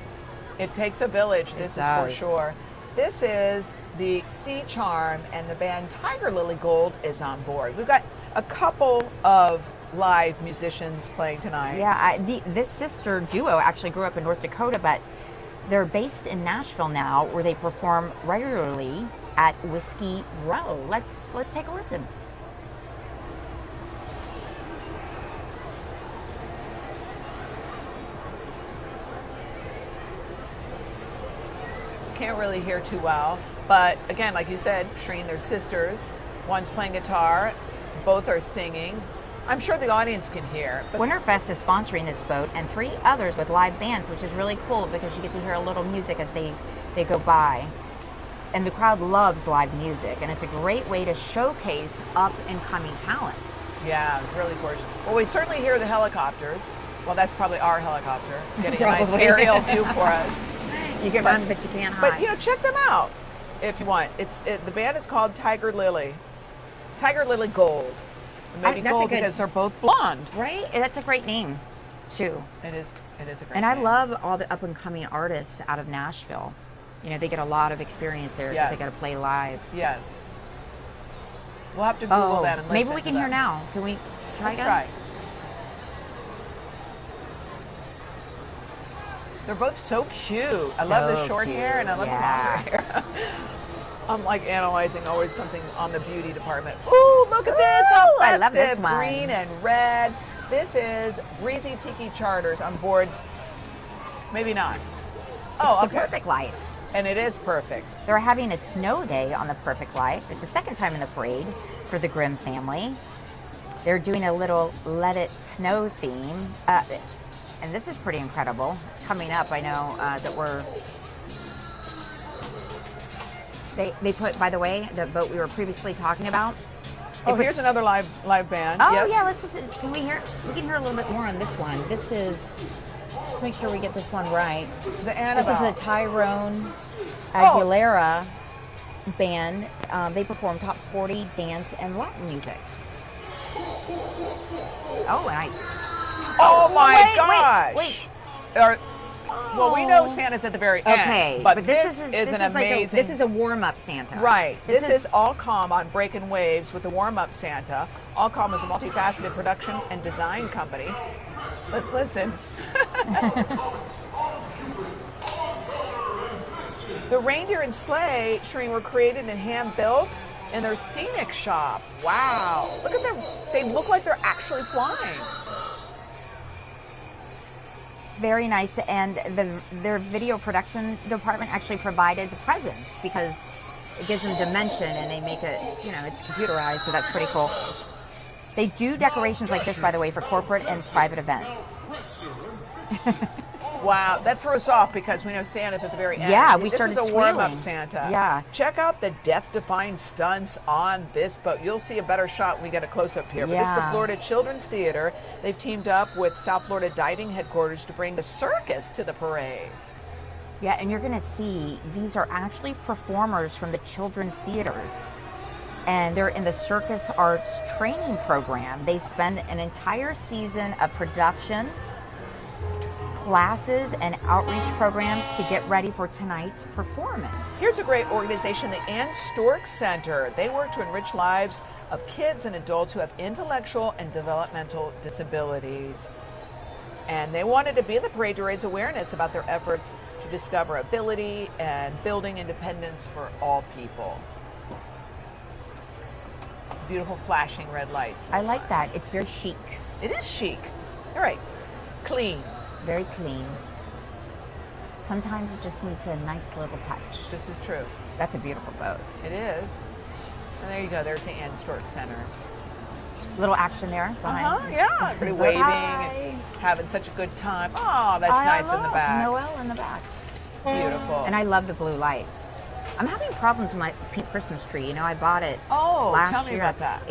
It takes a village. This is for does. sure. This is the Sea Charm, and the band Tiger Lily Gold is on board. We've got a couple of live musicians playing tonight. Yeah, this sister duo actually grew up in North Dakota, but they're based in Nashville now, where they perform regularly at Whiskey Row. Let's take a listen. Can't really hear too well, but again, like you said, Shreen, they're sisters. One's playing guitar, both are singing. I'm sure the audience can hear. But Winterfest is sponsoring this boat and 3 others with live bands, which is really cool because you get to hear a little music as they go by. And the crowd loves live music, and it's a great way to showcase up-and-coming talent. yeah, really gorgeous. Well, we certainly hear the helicopters. Well, that's probably our helicopter getting a nice aerial view for us. You can run, but you can't hide. But check them out if you want. The band is called Tiger Lily Gold. Maybe that's gold because they're both blonde. Right? That's a great name, too. It is a great And name. I love all the up-and-coming artists out of Nashville. They get a lot of experience there because they got to play live. Yes. We'll have to Google them and listen maybe we can to hear them. now. Can we try Let's again? try. They're both so cute. I love the So short hair and I love yeah. the longer hair. I'm like analyzing always something on the beauty department. Ooh, look at this! How Ooh, I love this festive! one. Green and red. This is Breezy Tiki Charters on board. Maybe not. Oh, It's the Perfect Life. And it is perfect. They're having a snow day on the Perfect Life. It's the second time in the parade for the Grimm family. They're doing a little Let It Snow theme. And this is pretty incredible. It's coming up. I know that we're... They put, by the way, the boat we were previously talking about. Oh, here's another live band. Oh, yes. yeah, let's listen. Can we hear? We can hear a little bit more on this one. This is... Let's make sure we get this one right. The Annabelle. This is the Tyrone Aguilera band. They perform top 40 dance and Latin music. Oh, and Oh my wait, gosh! wait. Well, we know Santa's at the very end. Okay, but this is an like amazing. this is a warm-up Santa. Right. This is All Calm on Breaking Waves with the warm-up Santa. All Calm is a multifaceted production and design company. Let's listen. The reindeer and sleigh, Shreen, were created and hand-built in their scenic shop. Wow. Look at them. They look like they're actually flying. Very nice, and their video production department actually provided the presents because it gives them dimension, and they make it, it's computerized, so that's pretty cool. They do decorations like this, by the way, for corporate and private events. Wow, that throws us off because we know Santa's at the very end. Yeah, we this started is a warm-up squealing. Santa. Yeah. Check out the death-defying stunts on this boat. You'll see a better shot when we get a close-up here. But this is the Yeah. Florida Children's Theater. They've teamed up with South Florida Diving Headquarters to bring the circus to the parade. Yeah, and you're going to see these are actually performers from the children's theaters. And they're in the Circus Arts training program. They spend an entire season of productions, classes, and outreach programs to get ready for tonight's performance. Here's a great organization, the Ann Stork Center. They work to enrich lives of kids and adults who have intellectual and developmental disabilities. And they wanted to be at the parade to raise awareness about their efforts to discover ability and building independence for all people. Beautiful flashing red lights. I like that. It's very chic. It is chic. All right. Clean. Very clean. Sometimes it just needs a nice little touch. This is true. That's a beautiful boat. It is. And there you go. There's the Ann Stork Center. Little action there behind. Yeah. Everybody waving Hi. and having such a good time. Oh, that's I nice in the love back. Noel in the back. Beautiful. And I love the blue lights. I'm having problems with my pink Christmas tree. I bought it Oh, last tell me year. about that.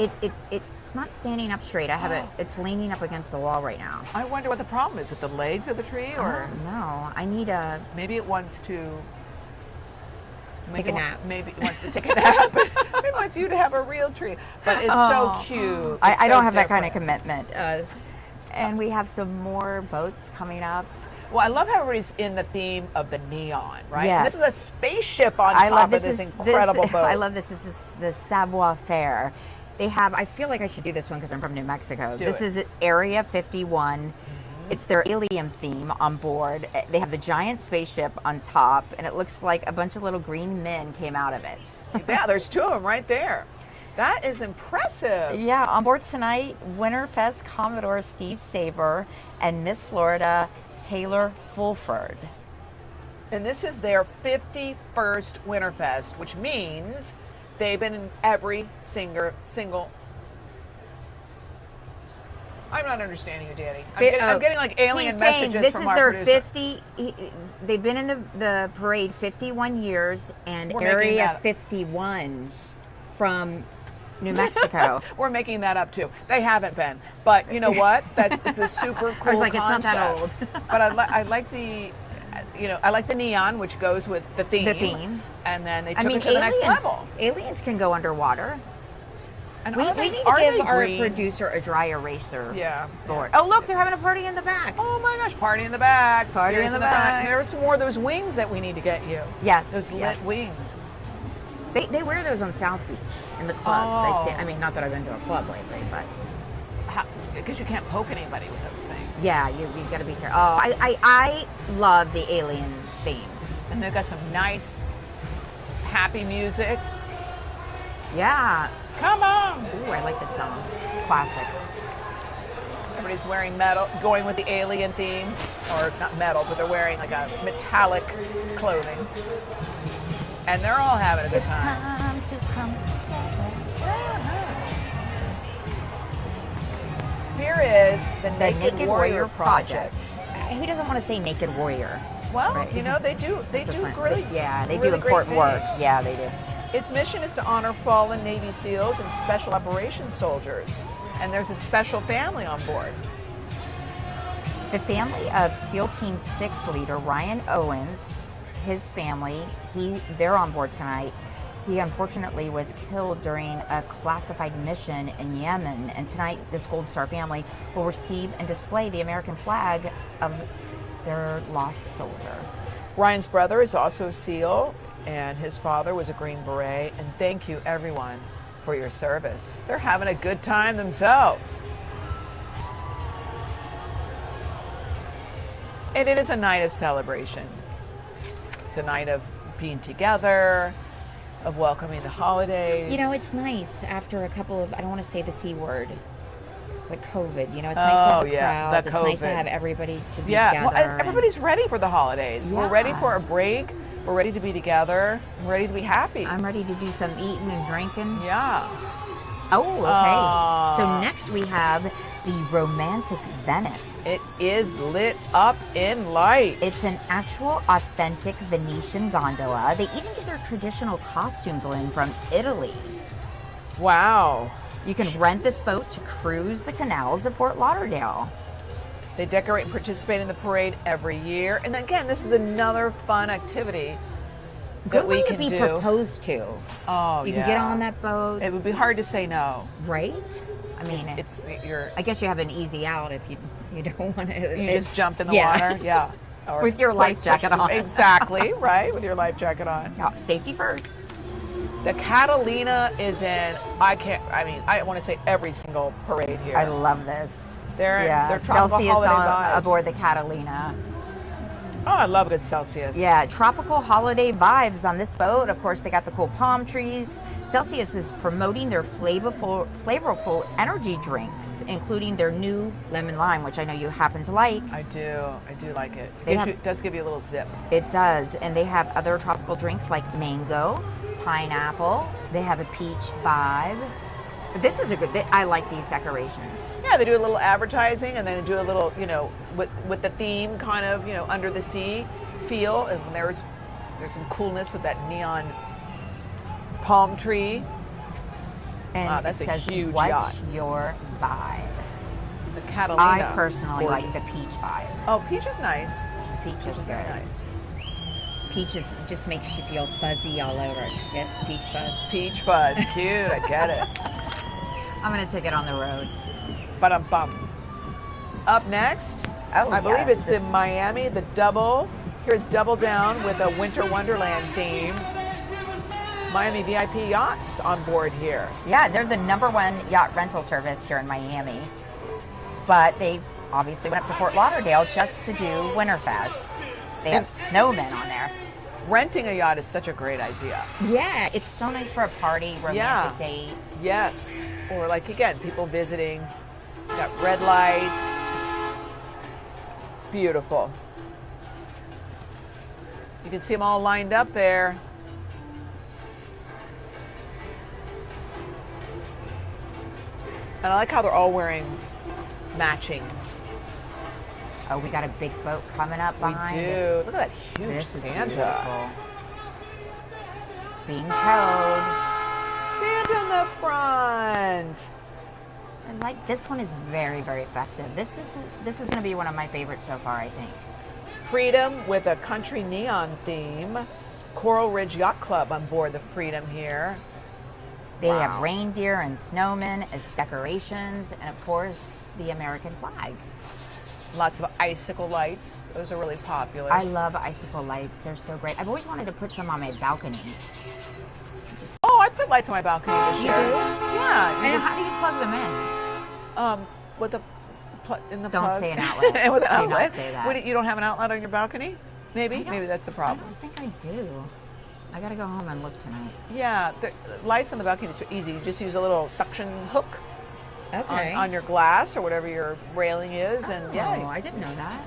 It's not standing up straight. I have it. It's leaning up against the wall right now. I wonder what the problem is. Is it the legs of the tree, or No, I need a. maybe it wants to Take a nap. Maybe it wants to take a nap. Maybe it wants you to have a real tree. But it's so cute. I It's don't so have that kind of different. commitment. And we have some more boats coming up. Well, I love how everybody's in the theme of the neon, right? Yes. And this is a spaceship on I top love of this is- incredible boat. I love this. This is the Savoir Faire. They have. I feel like I should do this one because I'm from New Mexico. Do this it. is at Area 51. It's their alien theme on board. They have the giant spaceship on top, and it looks like a bunch of little green men came out of it. Yeah, there's two of them right there. That is impressive. Yeah, on board tonight, Winterfest Commodore Steve Saver and Miss Florida Taylor Fulford. And this is their 51st Winterfest, which means they've been in every single. I'm not understanding you, Danny. I'm getting like alien messages from our producer. They've been in the parade 51 years, and Area 51 from New Mexico. We're making that up too. They haven't been, but you know what? It's a super cool I was like, concept. it's not that old. But I like the, I like the neon, which goes with the theme. The theme. And then they took it to the next level. Aliens can go underwater. And We need to give our producer a dry eraser board. Oh, look, they're having a party in the back. Oh my goch, party in the back. Party Serious in the back. There's more of those wings that we need to get you. Yes. Those lit wings. They wear those on South Beach in the clubs. I mean, not that I've been to a club lately, but. Because you can't poke anybody with those things. Yeah, you got to be careful. Oh, I love the alien theme. And they've got some nice, happy music. Yeah. Come on! Ooh, I like this song. Classic. Everybody's wearing metal, going with the alien theme. Or not metal, but they're wearing like a metallic clothing. And they're all having a good time. Time to come together. Here is the Naked Warrior Project. Who doesn't want to say Naked Warrior? Well, Right. they do really they really do important great work. things. Yeah, they do. Its mission is to honor fallen Navy SEALs and Special Operations soldiers. And there's a special family on board. The family of SEAL Team 6 leader Ryan Owens, his family, they're on board tonight. He unfortunately was killed during a classified mission in Yemen. And tonight, this Gold Star family will receive and display the American flag of their lost soldier. Ryan's brother is also a SEAL, and his father was a Green Beret. And thank you, everyone, for your service. They're having a good time themselves. And it is a night of celebration. It's a night of being together, of welcoming the holidays. You know, it's nice after a couple of, I don't want to say the C word, but COVID. You know, it's nice to have a crowd. It's nice to have everybody to be together. Well, everybody's ready for the holidays. Yeah. We're ready for a break. We're ready to be together. We're ready to be happy. I'm ready to do some eating and drinking. Yeah. Oh, okay. So next we have the Romantic Venice. It is lit up in lights. It's an actual authentic Venetian gondola. They even get their traditional costumes in from Italy. Wow. You can rent this boat to cruise the canals of Fort Lauderdale. They decorate and participate in the parade every year. And again, this is another fun activity that we can do. Good way to be proposed to. Oh, You can get on that boat. It would be hard to say no. Right? I mean, I guess you have an easy out if you don't want to. You just jump in the water. Yeah. Or with your life jacket on. Exactly, right? With your life jacket on. Yeah, safety first. The Catalina is in, I want to say every single parade here. I love this. They're tropical Celsius holiday vibes. aboard the Catalina. Oh, I love good Celsius. Yeah, tropical holiday vibes on this boat. Of course, they got the cool palm trees. Celsius is promoting their flavorful energy drinks, including their new lemon lime, which I know you happen to like. I do like it. It does give you a little zip. It does, and they have other tropical drinks like mango, pineapple. They have a peach vibe. This is I like these decorations. Yeah, they do a little advertising, and then they do a little, with the theme kind of, under the sea feel, and there's some coolness with that neon palm tree. And wow, that's it a says, huge what's yacht. your vibe? The Catalina. I personally like the peach vibe. Oh, peach is nice. Peach is very good. nice. Peach just makes you feel fuzzy all over. Get peach fuzz. Peach fuzz, cute. I get it. I'm gonna take it on the road. Ba-dum-bum. Up next, I believe it's the Miami, the double. Here's Double Down with a Winter Wonderland theme. Miami VIP yachts on board here. Yeah, they're the #1 yacht rental service here in Miami. But they obviously went up to Fort Lauderdale just to do Winterfest. They have snowmen on there. Renting a yacht is such a great idea. Yeah, it's so nice for a party, romantic date. Yes. Or like, again, people visiting. It's got red lights. Beautiful. You can see them all lined up there. And I like how they're all wearing matching. Oh, we got a big boat coming up behind. We do. Look at that huge This is Santa. beautiful. Being towed. Santa in the front. And like this one is very, very festive. This is going to be one of my favorites so far, I think. Freedom with a country neon theme. Coral Ridge Yacht Club on board the Freedom here. They Wow. have reindeer and snowmen as decorations, and of course the American flag. Lots of icicle lights. Those are really popular. I love icicle lights. They're so great. I've always wanted to put some on my balcony. Oh, I put lights on my balcony this You year. do? Yeah. And how do you plug them in? With the in the Don't plug. say an outlet. And with an Do not outlet. say that. What, you don't have an outlet on your balcony? Maybe. don't- Maybe that's the I problem. don't think I do. I gotta go home and look tonight. Yeah. The lights on the balcony is so easy. You just use a little suction hook on your glass or whatever your railing is, and Oh, yeah, I didn't know that.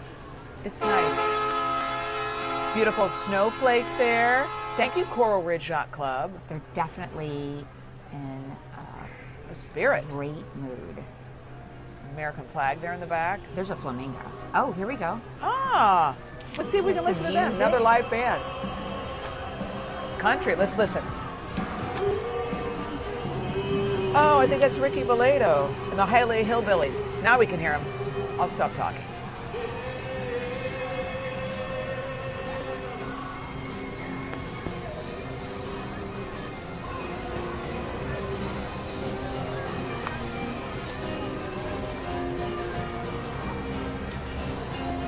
it's nice. Beautiful snowflakes there. Thank you, Coral Ridge Yacht Club. They're definitely in The spirit. a great mood. American flag there in the back. There's a flamingo. Oh, here we go. Ah, let's see if we can There's listen to some them. music. Another live band. Country, let's listen. Oh, I think that's Ricky Vallejo and the Hialeah Hillbillies. Now we can hear him. I'll stop talking.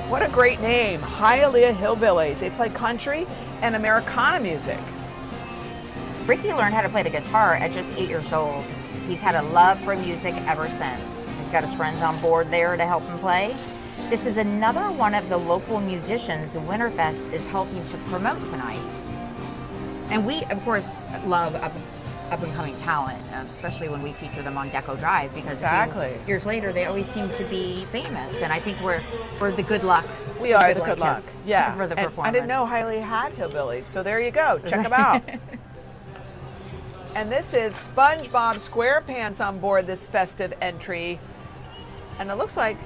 What a great name, Hialeah Hillbillies. They play country and Americana music. Ricky learned how to play the guitar at just 8 years old. He's had a love for music ever since. He's got his friends on board there to help him play. This is another one of the local musicians Winterfest is helping to promote tonight. And we, of course, love up-and-coming talent, especially when we feature them on Deco Drive, because Exactly. a few years later they always seem to be famous. And I think we're the good luck. We are the good luck. kids Yeah. for the And performance. I didn't know Hialeah had hillbillies, so there you go. Check them out. And this is SpongeBob SquarePants on board this festive entry. And it looks like,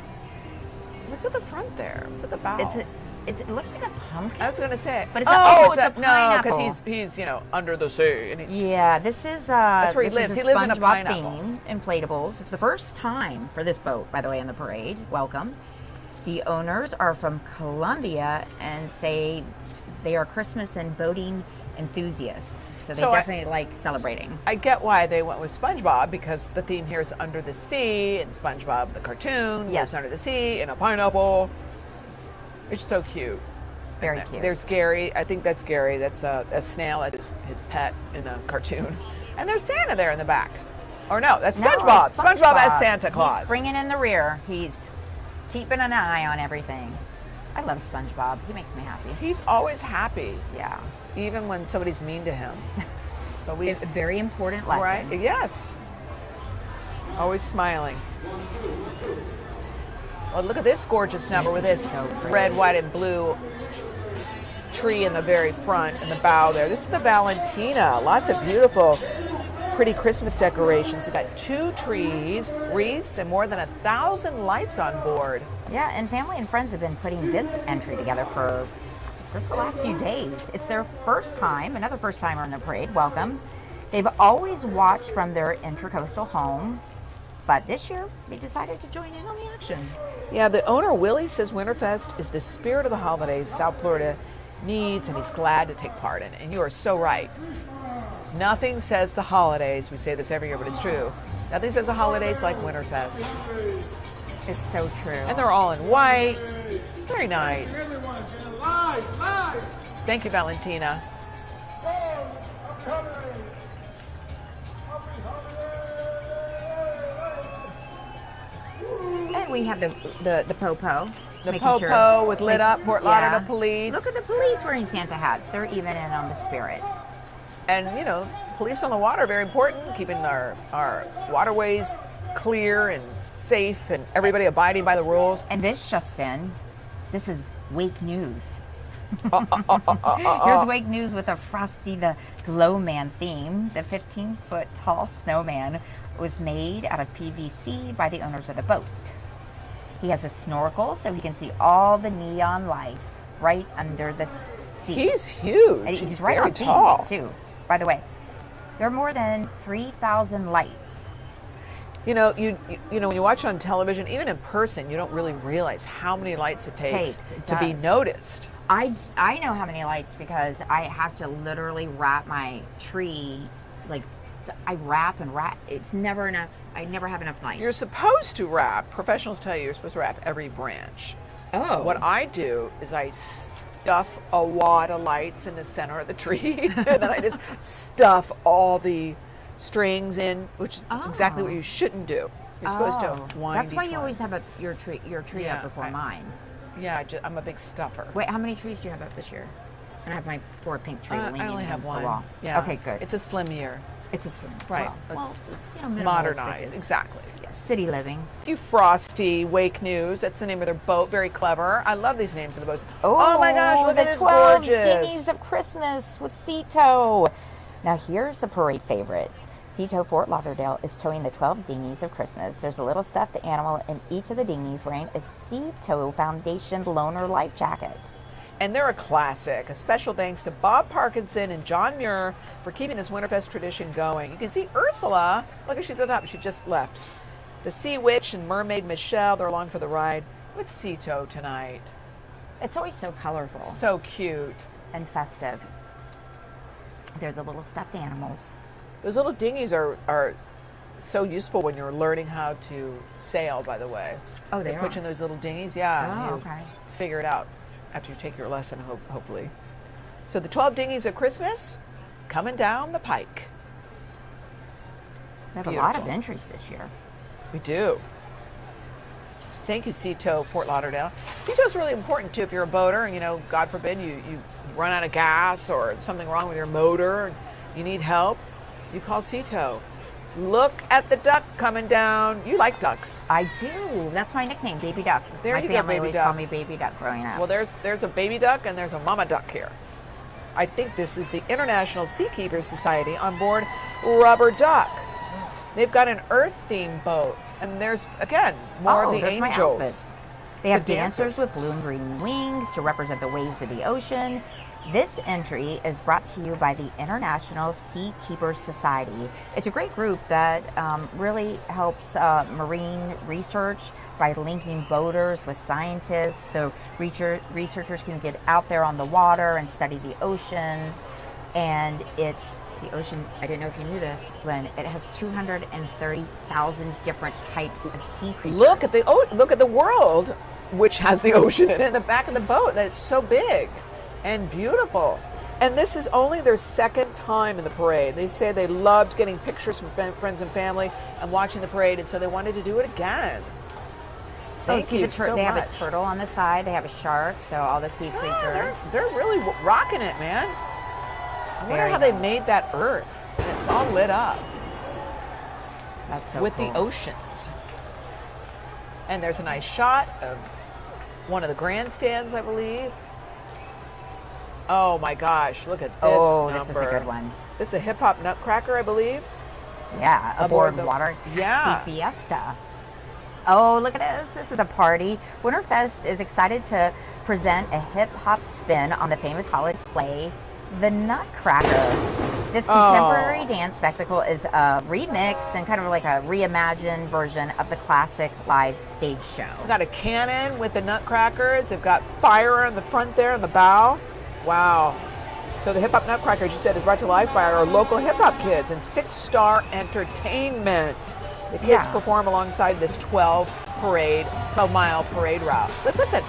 what's at the front there? What's at the bow? It looks like a pumpkin. I was going to say. But it's a no, pineapple. because he's under the sea. And Yeah, this is That's where he this is lives. He lives in a SpongeBob pineapple. theme, inflatables. It's the first time for this boat, by the way, in the parade. Welcome. The owners are from Colombia and say they are Christmas and boating enthusiasts. So they definitely like celebrating. I get why they went with SpongeBob, because the theme here is under the sea, and SpongeBob the cartoon lives under the sea in a pineapple. It's so cute. Very And cute. There's Gary. I think that's Gary. That's a snail. That's his pet in the cartoon. And there's Santa there in the back. Or no, that's No, SpongeBob. it's SpongeBob as Santa Claus. He's springing in the rear. He's keeping an eye on everything. I love SpongeBob. He makes me happy. He's always happy, Yeah. even when somebody's mean to him. So we, A very important lesson. right? Yes. Always smiling. Well, look at this gorgeous number with this so pretty. red, white, and blue tree in the very front and the bow there. This is the Valentina. Lots of beautiful, pretty Christmas decorations. We've got 2 trees, wreaths, and more than 1,000 lights on board. Yeah, and family and friends have been putting this entry together for just the last few days. It's their first time, another first timer in the parade. Welcome. They've always watched from their intercoastal home, but this year they decided to join in on the action. Yeah, the owner, Willie, says Winterfest is the spirit of the holidays South Florida needs, and he's glad to take part in it. And you are so right. Nothing says the holidays, we say this every year, but it's true. Nothing says the holidays like Winterfest. It's so true. And they're all in white. Very nice. Thank you, Valentina. And we have the popo. The making popo sure- with lit up Fort Lauderdale police. Look at the police wearing Santa hats. They're even in on the spirit. And, you know, police on the water are very important, keeping our waterways clear and safe and everybody abiding by the rules. And this just in, this is Wake News. Here's Wake News with a Frosty the Glowman theme. The 15-foot tall snowman was made out of PVC by the owners of the boat. He has a snorkel so he can see all the neon life right under the sea. He's huge. And He's right very on tall. theme, too. By the way, there are more than 3,000 lights. You know, you know, when you watch it on television, even in person, you don't really realize how many lights it takes It to be does. noticed. I know how many lights because I have to literally wrap my tree, like I wrap and wrap. It's never enough. I never have enough light. You're supposed to wrap. Professionals tell you you're supposed to wrap every branch. Oh. What I do is I stuff a wad of lights in the center of the tree, and then I just stuff all the strings in, which is exactly what you shouldn't do. You're supposed to wind That's why each you one. always have your tree Yeah, up before mine. Yeah, I'm a big stuffer. Wait, how many trees do you have up this year? And I have my poor pink tree leaning I only have against one. the wall. Yeah. Okay, good. It's a slim year. It's a slim. Right. Well, Let's you know, minimalistic modernize. is- Exactly. yeah, city living. Thank you, Frosty Wake News. That's the name of their boat. Very clever. I love these names of the boats. Oh my gosh, look the at this 12 gorgeous. Dinghies of Christmas with Cito. Now here's a parade favorite. Cito Fort Lauderdale is towing the 12 Dinghies of Christmas. There's a little stuffed animal in each of the dinghies wearing a Cito Foundation Loaner life jacket. And they're a classic. A special thanks to Bob Parkinson and John Muir for keeping this Winterfest tradition going. You can see Ursula. Look, she's at the top. She just left. The Sea Witch and Mermaid Michelle, they're along for the ride with Cito tonight. It's always so colorful So cute. and festive. They're the little stuffed animals. Those little dinghies are so useful when you're learning how to sail, by the way. Oh, they put you in those little dinghies, yeah. Oh, you okay. figure it out after you take your lesson, hopefully. So the 12 dinghies of Christmas coming down the pike. We have a lot of Beautiful. entries this year. We do. Thank you, Cito, Fort Lauderdale. Cito's really important too if you're a boater and, you know, God forbid you run out of gas or something wrong with your motor, you need help, you call Cito. Look at the duck coming down. You like ducks. I do. That's my nickname, Baby Duck. There my you go, family Baby always Duck. called me Baby Duck growing up. Well, there's a baby duck and there's a mama duck here. I think this is the International Seakeepers Society on board Rubber Duck. They've got an Earth-themed boat, and there's, again, more of the there's my angels. outfits. They have The dancers dancers. with blue and green wings to represent the waves of the ocean. This entry is brought to you by the International Seakeepers Society. It's a great group that really helps marine research by linking boaters with scientists so researchers can get out there on the water and study the oceans. And it's the ocean, I didn't know if you knew this, Glenn, it has 230,000 different types of sea creatures. Look at the world, which has the ocean in it in the back of the boat. That it's so big and beautiful. And this is only their second time in the parade. They say they loved getting pictures from friends and family and watching the parade, and so they wanted to do it again. Thank see you the so they have much. a turtle on the side. They have a shark, so all the sea Yeah, creatures. they're really rocking it, man. I wonder Very how they nice. made that earth. And it's all lit up That's so with cool. the oceans. And there's a nice shot of one of the grandstands, I believe. Oh my gosh, look at this Oh, number. this is a good one. This is a hip hop nutcracker, I believe. Yeah, Aboard aboard the- Water Yeah. Taxi Fiesta. Oh, look at this. This is a party. Winterfest is excited to present a hip hop spin on the famous holiday play, The Nutcracker. This contemporary dance spectacle is a remix and kind of like a reimagined version of the classic live stage show. We've got a cannon with the nutcrackers. They've got fire in the front there in the bow. Wow. So the Hip Hop Nutcracker, as you said, is brought to life by our local hip hop kids and 6-Star Entertainment. The kids Yeah. perform alongside this 12-mile parade route. Let's listen.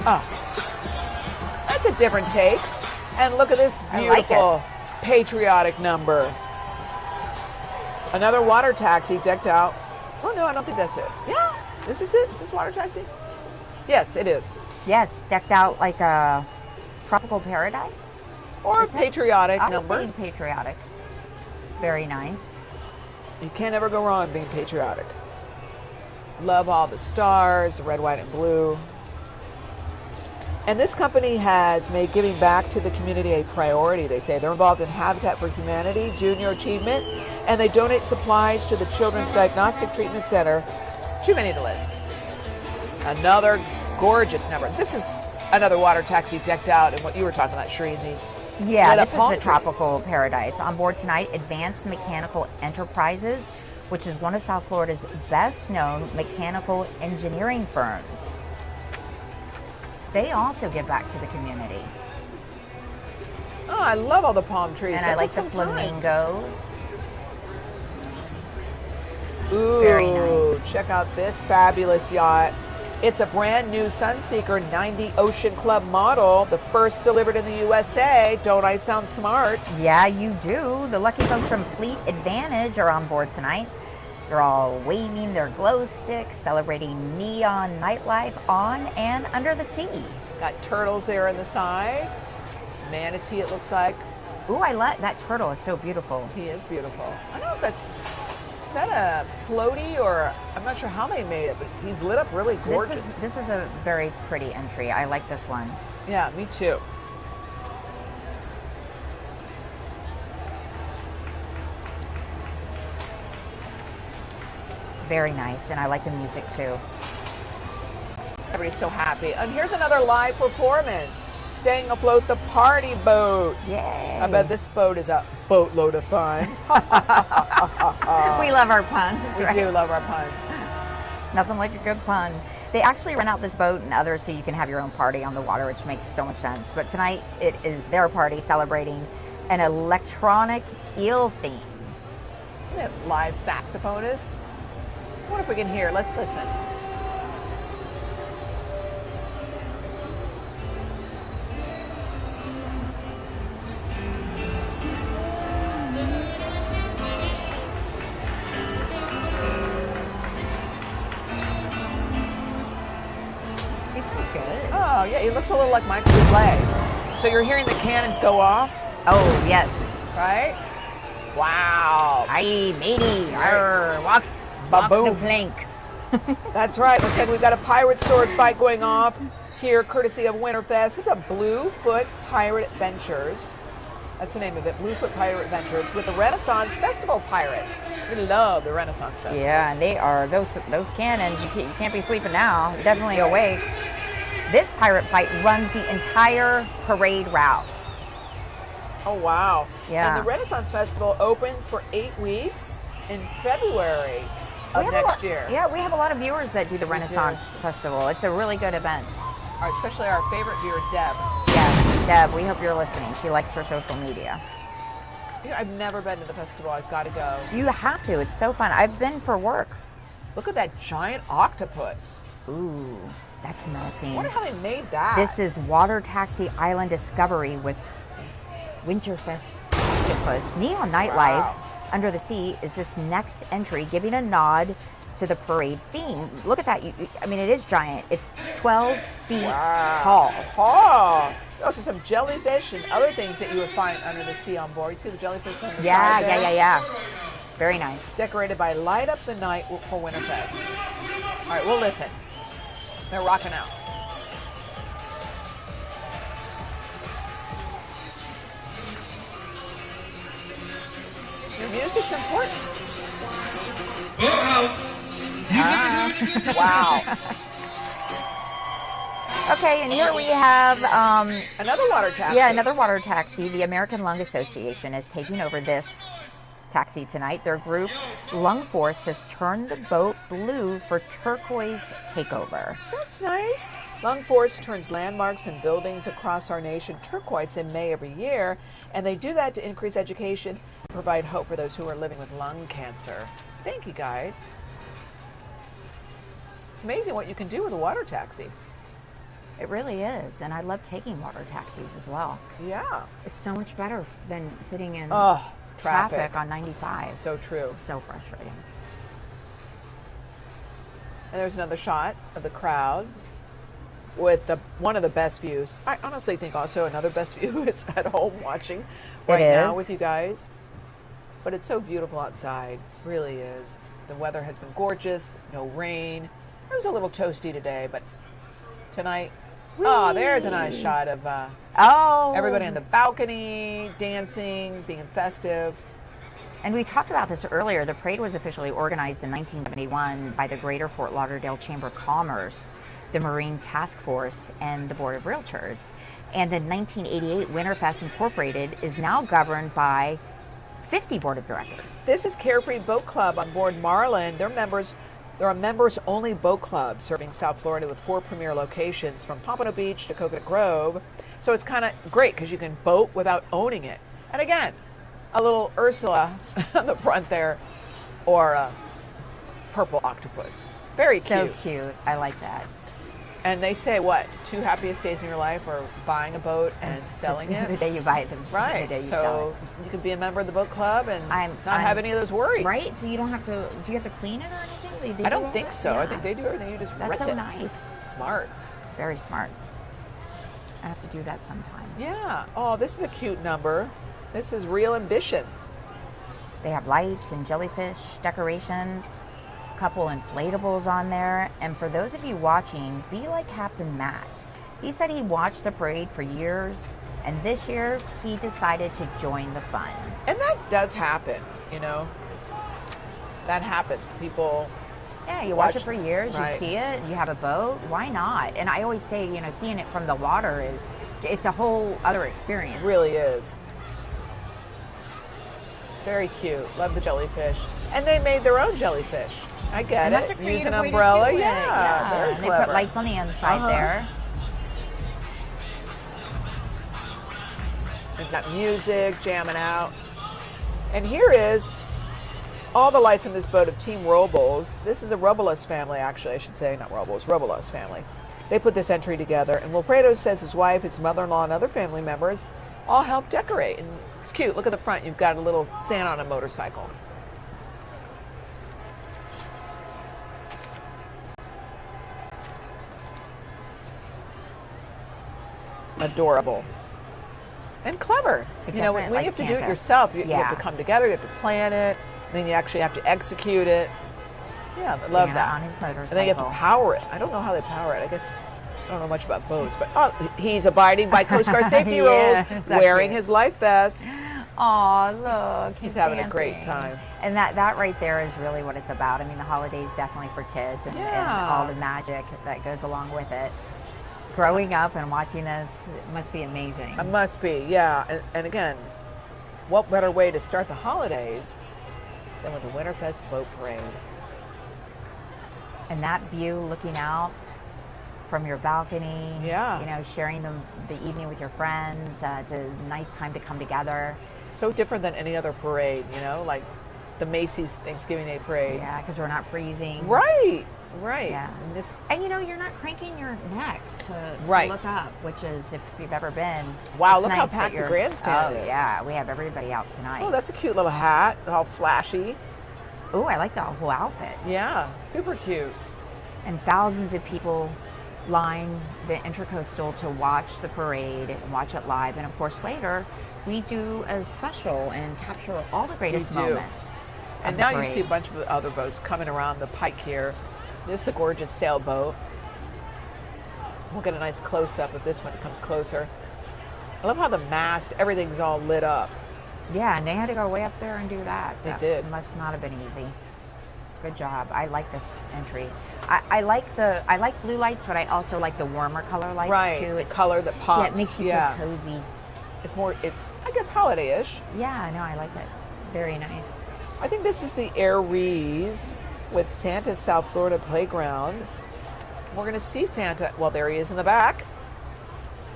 Oh, that's a different take. And look at this I like beautiful patriotic number. Another water taxi decked out Oh no, I don't think that's it. Yeah, this is it. Is this water taxi? Yes, it is. Yes, decked out like a tropical paradise. Or a Is that- patriotic I would number. say patriotic. Very nice. You can't ever go wrong being patriotic. Love all the stars, red, white, and blue. And this company has made giving back to the community a priority. They say they're involved in Habitat for Humanity, Junior Achievement, and they donate supplies to the Children's Diagnostic Treatment Center. Too many to list. Another gorgeous number. This is another water taxi decked out in what you were talking about, Shereen, these Yeah, lit up this is palm the trees. tropical paradise. On board tonight, Advanced Mechanical Enterprises, which is one of South Florida's best known mechanical engineering firms. They also give back to the community. Oh, I love all the palm trees. And That I took like the some time. flamingos. Ooh, Very nice. check out this fabulous yacht. It's a brand new Sunseeker 90 Ocean Club model, the first delivered in the USA. Don't I sound smart? Yeah, you do. The lucky folks from Fleet Advantage are on board tonight. They're all waving their glow sticks, celebrating neon nightlife on and under the sea. Got turtles there in the side. Manatee, it looks like. Ooh, I like that turtle. Is so beautiful. He is beautiful. I don't know if that's, is that a floaty or, I'm not sure how they made it, but he's lit up really gorgeous. This is a very pretty entry. I like this one. Yeah, me too. Very nice, and I like the music too. Everybody's so happy. And here's another live performance. Staying afloat the party boat. Yay! I bet this boat is a boatload of fun. We love our puns, We right? do love our puns. Nothing like a good pun. They actually rent out this boat and others so you can have your own party on the water, which makes so much sense. But tonight it is their party celebrating an electronic eel theme. Isn't it live saxophonist? What if we can hear? Let's listen. He sounds good. Oh, yeah, he looks a little like Michael Bublé. So you're hearing the cannons go off, Oh, yes. right? Wow. Aye, matey. Arr, walk the Ba-boom. plank. That's right. Looks like we've got a pirate sword fight going off here, courtesy of Winterfest. This is a Bluefoot Pirate Adventures. That's the name of it, Bluefoot Pirate Adventures, with the Renaissance Festival Pirates. We love the Renaissance Festival. Yeah, and they are those cannons. You can't be sleeping now. You're definitely awake. This pirate fight runs the entire parade route. Oh, wow. Yeah. And the Renaissance Festival opens for 8 weeks in February We of have next year. Yeah, we have a lot of viewers that do the Renaissance Festival. It's a really good event. Especially our favorite viewer, Deb. Yes, Deb, we hope you're listening. She likes her social media. You know, I've never been to the festival. I've got to go. You have to. It's so fun. I've been for work. Look at that giant octopus. Ooh, that's I menacing. wonder how they made that. This is Water Taxi Island Discovery with Winterfest octopus. Neon Nightlife Wow. Under the Sea is this next entry, giving a nod to the parade theme. Look at that. I mean, it is giant. It's 12 feet tall. Tall. Also, some jellyfish and other things that you would find under the sea on board. You see the jellyfish on the Yeah, side there? yeah. Very nice. It's decorated by Light Up the Night for Winterfest. All right, we'll listen. They're rocking out. Your music's important. Wow. Okay, and here we have Another water taxi. yeah, another water taxi. The American Lung Association is taking over this taxi tonight. Their group, Lung Force, has turned the boat blue for turquoise takeover. That's nice. Lung Force turns landmarks and buildings across our nation turquoise in May every year, and they do that to increase education and provide hope for those who are living with lung cancer. Thank you, guys. It's amazing what you can do with a water taxi. It really is, and I love taking water taxis as well. Yeah. It's so much better than sitting in Oh, traffic on 95. So true. So frustrating. And there's another shot of the crowd with one of the best views. I honestly think also another best view is at home watching right now with you guys. But it's so beautiful outside, really is. The weather has been gorgeous, no rain. It was a little toasty today, but tonight, oh, there's a nice shot of everybody on the balcony, dancing, being festive. And we talked about this earlier. The parade was officially organized in 1971 by the Greater Fort Lauderdale Chamber of Commerce, the Marine Task Force, and the Board of Realtors. And in 1988, Winterfest Incorporated is now governed by 50 board of directors. This is Carefree Boat Club on board Marlin. They're a members-only boat club serving South Florida with 4 premier locations from Pompano Beach to Coconut Grove. So it's kind of great because you can boat without owning it. And again, a little Ursula on the front there, or a purple octopus. Very cute. So cute. I like that. And they say, what, 2 happiest days in your life are buying a boat and selling it? The day you buy it. Right. The day you so sell it. you can be a member of the boat club and not have any of those worries. Right. So you don't have to. Do you have to clean it or anything? They I don't think so. Yeah. I think they do everything. You just rent it. That's so nice. Smart. Very smart. I have to do that sometime. Yeah. Oh, this is a cute number. This is Real Ambition. They have lights and jellyfish decorations, a couple inflatables on there. And for those of you watching, be like Captain Matt. He said he watched the parade for years, and this year he decided to join the fun. And that does happen, you know. That happens. People. Yeah, you watch it for years, right. You see it, you have a boat, why not? And I always say, you know, seeing it from the water it's a whole other experience. It really is. Very cute. Love the jellyfish. And they made their own jellyfish. I get And it. That's a creative Use an way to umbrella. do it. Yeah, very and clever. they put lights on the inside there. They've got music, jamming out. And here is all the lights on this boat of Team Robles. This is the Robles family, actually, I should say, not Robles, Robles family. They put this entry together, and Wilfredo says his wife, his mother-in-law, and other family members all helped decorate. And it's cute. Look at the front. You've got a little Santa on a motorcycle. Adorable. And clever. You know, when you have to do it yourself, you have to come together, you have to plan it, then you actually have to execute it. Yeah, I love that. On his motorcycle. And then you have to power it. I don't know how they power it. I guess I don't know much about boats, but he's abiding by Coast Guard safety rules, wearing his life vest. Oh, look. He's having a great time. And that right there is really what it's about. I mean, the holiday's definitely for kids and all the magic that goes along with it. Growing up and watching this must be amazing. It must be, yeah. And again, what better way to start the holidays than with the Winterfest boat parade? And that view, looking out from your balcony, you know, sharing the evening with your friends. It's a nice time to come together. So different than any other parade, you know, like the Macy's Thanksgiving Day parade. Yeah, because we're not freezing. Right. Yeah. And you know, you're not cranking your neck to look up, which is, if you've ever been. Wow, look how packed the grandstand is. Oh, yeah, we have everybody out tonight. Oh, that's a cute little hat, all flashy. Oh, I like the whole outfit. Yeah, super cute. And thousands of people line the Intercoastal to watch the parade and watch it live. And of course, later, we do a special and capture all the greatest moments. And now you see a bunch of other boats coming around the pike here. This is a gorgeous sailboat. We'll get a nice close-up of this when it comes closer. I love how the mast, everyth's all lit up. Yeah, and they had to go way up there and do that. They did. Must not have been easy. Good job. I like this entry. I like blue lights, but I also like the warmer color lights too. Right, color that pops. Yeah, it makes you feel cozy. It's I guess holiday-ish. Yeah, no, I like it. Very nice. I think this is the Aries with Santa's South Florida Playground. We're going to see Santa. Well, there he is in the back.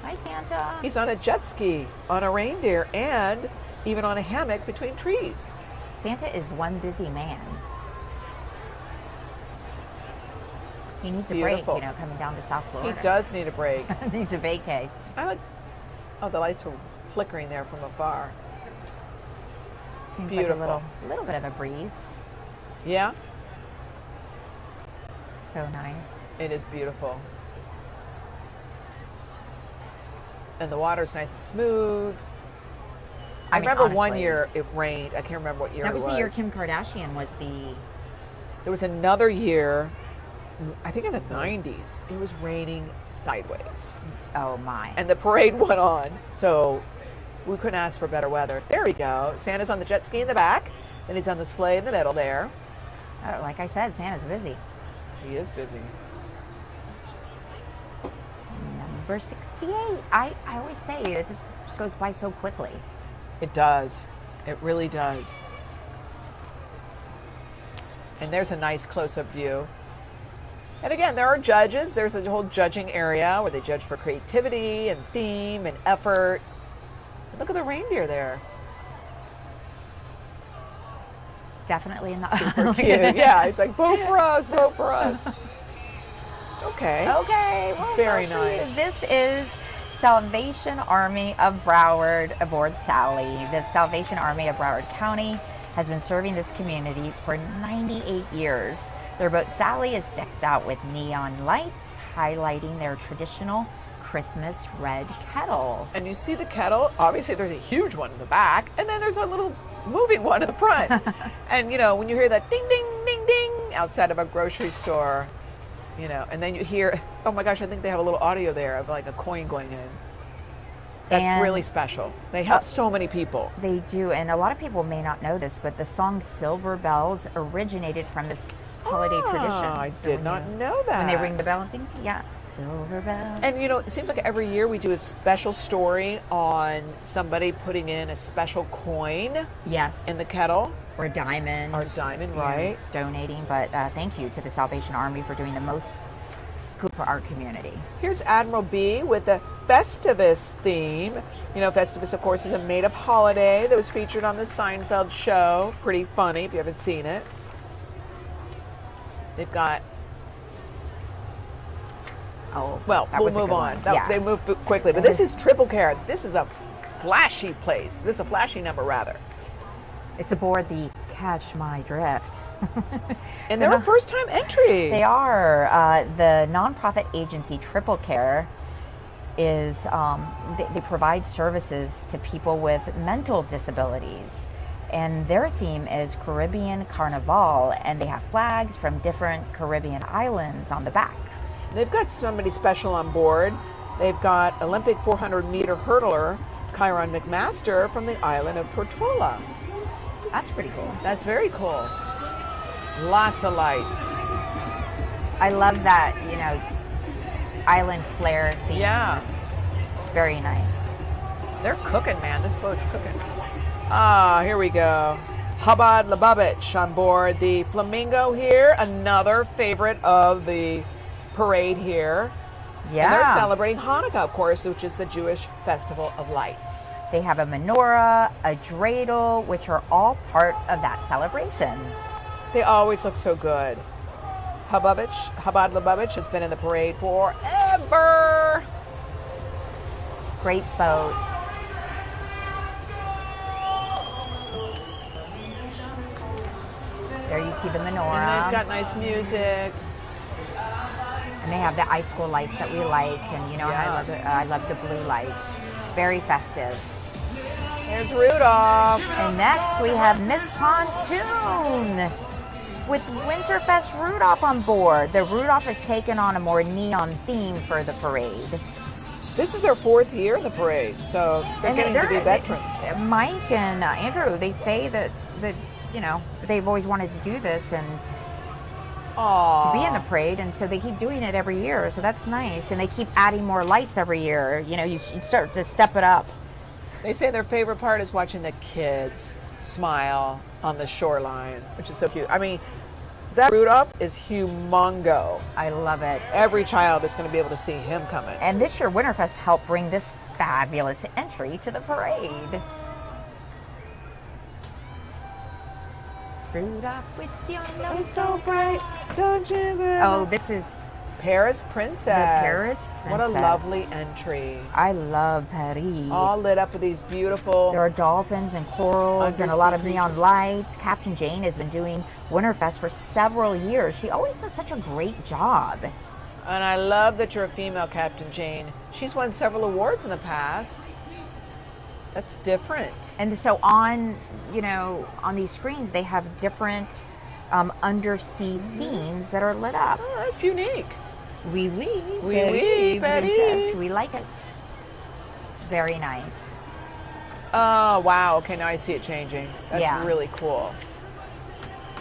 Hi, Santa. He's on a jet ski, on a reindeer, and even on a hammock between trees. Santa is one busy man. He needs a break, you know, coming down to South Florida. He does need a break. Needs a vacay. The lights were flickering there from afar. Seems beautiful. Like a little bit of a breeze. Yeah. So nice. It is beautiful. And the water's nice and smooth. I mean, remember one honestly, year it rained. I can't remember what year that it was was. the year Kim Kardashian was the. There was another year, I think in the 90s, it was raining sideways. Oh my. And the parade went on. So we couldn't ask for better weather. There we go. Santa's on the jet ski in the back. Then he's on the sleigh in the middle there. Oh, like I said, Santa's busy. He is busy. Number 68. I always say that this goes by so quickly. It does. It really does. And there's a nice close-up view. And again, there are judges. There's a whole judging area where they judge for creativity and theme and effort. Look at the reindeer there. Definitely in the Super cute. Yeah, he's like, vote for us, vote for us. Okay. Okay, well, Very vote for you. nice. This is Salvation Army of Broward aboard Sally. The Salvation Army of Broward County has been serving this community for 98 years. Their boat Sally is decked out with neon lights, highlighting their traditional Christmas red kettle. And you see the kettle. Obviously, there's a huge one in the back, and then there's a little moving one in the front. And, you know, when you hear that ding, ding, ding, ding outside of a grocery store, you know, and then you hear, oh my gosh, I think they have a little audio there of like a coin going in. That's And really special. They help so many people. They do, and a lot of people may not know this, but the song Silver Bells originated from this holiday tradition. I So did when not you- know that. When they ring the bell and ding, yeah, Silver Bells. And you know, it seems like every year we do a special story on somebody putting in a special coin yes, in the kettle or diamond. or diamond, and right? donating, but thank you to the Salvation Army for doing the most good for our community. Here's Admiral B with the Festivus theme. You know, Festivus, of course, is a made-up holiday that was featured on the Seinfeld show. Pretty funny if you haven't seen it. They've got, Oh, well, that we'll was a move good on. one. Yeah. They move quickly, but this is Triple Care. This is a flashy place. This is a flashy number, rather. It's aboard the Catch My Drift. And they're a first-time entry. They are. The nonprofit agency Triple Care is, they provide services to people with mental disabilities. And their theme is Caribbean Carnival, and they have flags from different Caribbean islands on the back. They've got somebody special on board. They've got Olympic 400-meter hurdler Kyron McMaster from the island of Tortola. That's pretty cool. That's very cool. Lots of lights. I love that, you know, island flair theme. Yeah. Very nice. They're cooking, man. This boat's cooking. Ah, here we go. Chabad Lubavitch on board the Flamingo here. Another favorite of the parade here. Yeah. And they're celebrating Hanukkah, of course, which is the Jewish festival of lights. They have a menorah, a dreidel, which are all part of that celebration. They always look so good. Chabad Lubavitch has been in the parade forever. Great boat. There you see the And menorah. they've got nice music. And they have the icicle lights that we like, and you know, Yeah. I love the blue lights. Very festive. There's Rudolph. And next we have Miss Pontoon with Winterfest Rudolph on board. The Rudolph has taken on a more neon theme for the parade. This is their 4th year in the parade, so they're getting to be veterans. Mike and Andrew, they say that you know, they've always wanted to do this and to be in the parade, and so they keep doing it every year. So that's nice, and they keep adding more lights every year. You know, you start to step it up. They say their favorite part is watching the kids smile on the shoreline, which is so cute. I mean, that Rudolph is humongo. I love it. Every child is going to be able to see him coming. And this year, Winterfest helped bring this fabulous entry to the parade. Rudolph with your nose so bright. Don't you Oh, this is Paris Princess. The Paris What a Princess. lovely entry. I love Paris. All lit up with these beautiful. There are dolphins and corals and a lot of Undersea neon creatures. lights. Captain Jane has been doing Winterfest for several years. She always does such a great job. And I love that you're a female, Captain Jane. She's won several awards in the past. That's different. And so on, on these screens, they have different undersea scenes that are lit up. Oh, that's unique. Oui, oui, oui, princess. Paris. We like it. Very nice. Oh, wow. Okay, now I see it changing. That's Yeah. really cool.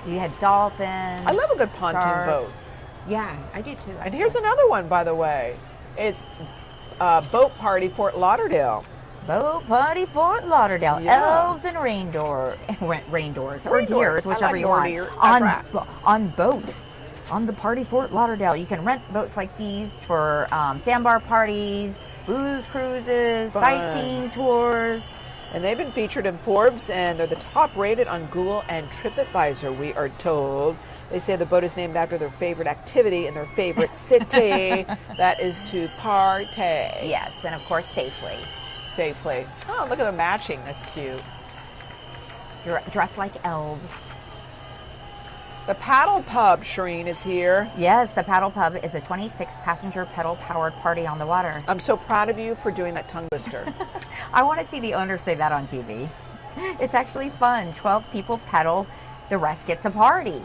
You had dolphins. I love a good pontoon sharks. boat. Yeah, I do too. And here's another one, by the way. It's Boat Party Fort Lauderdale. Boat Party Fort Lauderdale. Yeah. Elves and reindoors or Reindeer. deers, I whichever like you want. reindeer. That's right. On boat. On the Party Fort Lauderdale. You can rent boats like these for sandbar parties, booze cruises, Fun. sightseeing tours. And they've been featured in Forbes, and they're the top rated on Google and TripAdvisor, we are told. They say the boat is named after their favorite activity in their favorite city. That is to party. Yes, and of course safely. Safely. Oh, look at the matching. That's cute. You're dressed like elves. The Paddle Pub, Shireen, is here. Yes, the Paddle Pub is a 26-passenger pedal-powered party on the water. I'm so proud of you for doing that tongue twister. I want to see the owner say that on TV. It's actually fun. 12 people pedal, the rest get to party.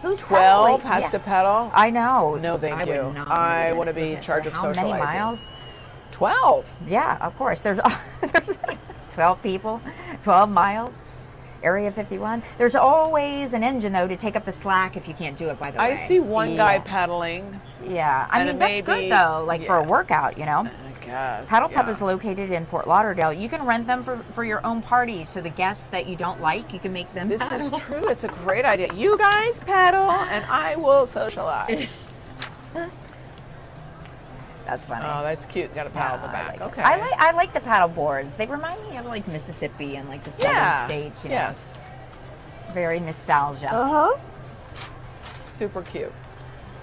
Who's 12 pedaling? has to pedal? I know. No, thank I would you. not I do want to that. be in charge of How socializing. many miles? 12. Yeah, of course. There's 12 people, 12 miles. Area 51. There's always an engine, though, to take up the slack if you can't do it, by the way. I see one guy pedaling. Yeah. I and mean, it that's may good, be- though, like for a yeah. workout, I guess. Paddle Pub yeah. is located in Fort Lauderdale. You can rent them for your own parties. So the guests that you don't like, you can make them This paddle. is true. It's a great idea. You guys paddle, and I will socialize. That's funny. Oh, that's cute. Got a paddle in the I back. like it. Okay. I like the paddle boards. They remind me of like Mississippi and like the southern states. You know. Yes. Very nostalgia. Uh-huh. Super cute.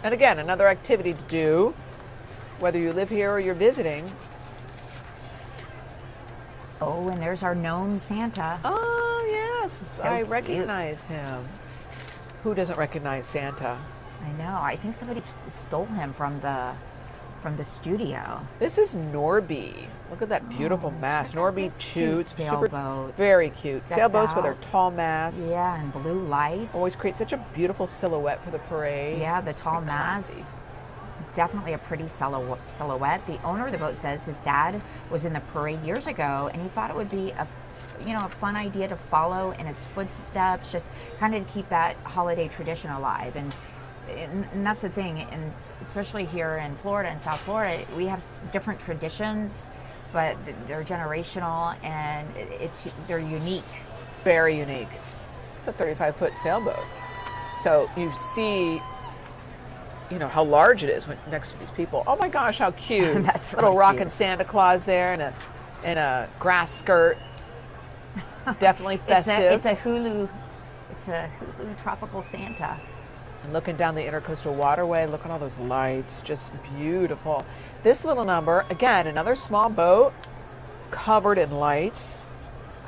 And again, another activity to do, whether you live here or you're visiting. Oh, and there's our gnome Santa. Oh, yes. I cute. recognize him. Who doesn't recognize Santa? I know. I think somebody stole him from the studio. This is Norby. Look at that beautiful mast. Norby this 2. cute It's super, sailboat. very cute. Decked Sailboats with their out. tall masts. Yeah, and blue lights. Always create such a beautiful silhouette for the parade. Yeah, the tall Very mast. classy. Definitely a pretty silhouette. The owner of the boat says his dad was in the parade years ago, and he thought it would be a fun idea to follow in his footsteps, just kind of to keep that holiday tradition alive. And that's the thing, and especially here in Florida and South Florida, we have different traditions, but they're generational and they're unique. Very unique. It's a 35-foot sailboat. So you see, how large it is next to these people. Oh my gosh, how cute. That's Little really rockin' cute. Santa Claus there in a grass skirt. Definitely festive. It's a Hulu tropical Santa. And looking down the Intercoastal Waterway, look at all those lights, just beautiful. This little number, again, another small boat covered in lights.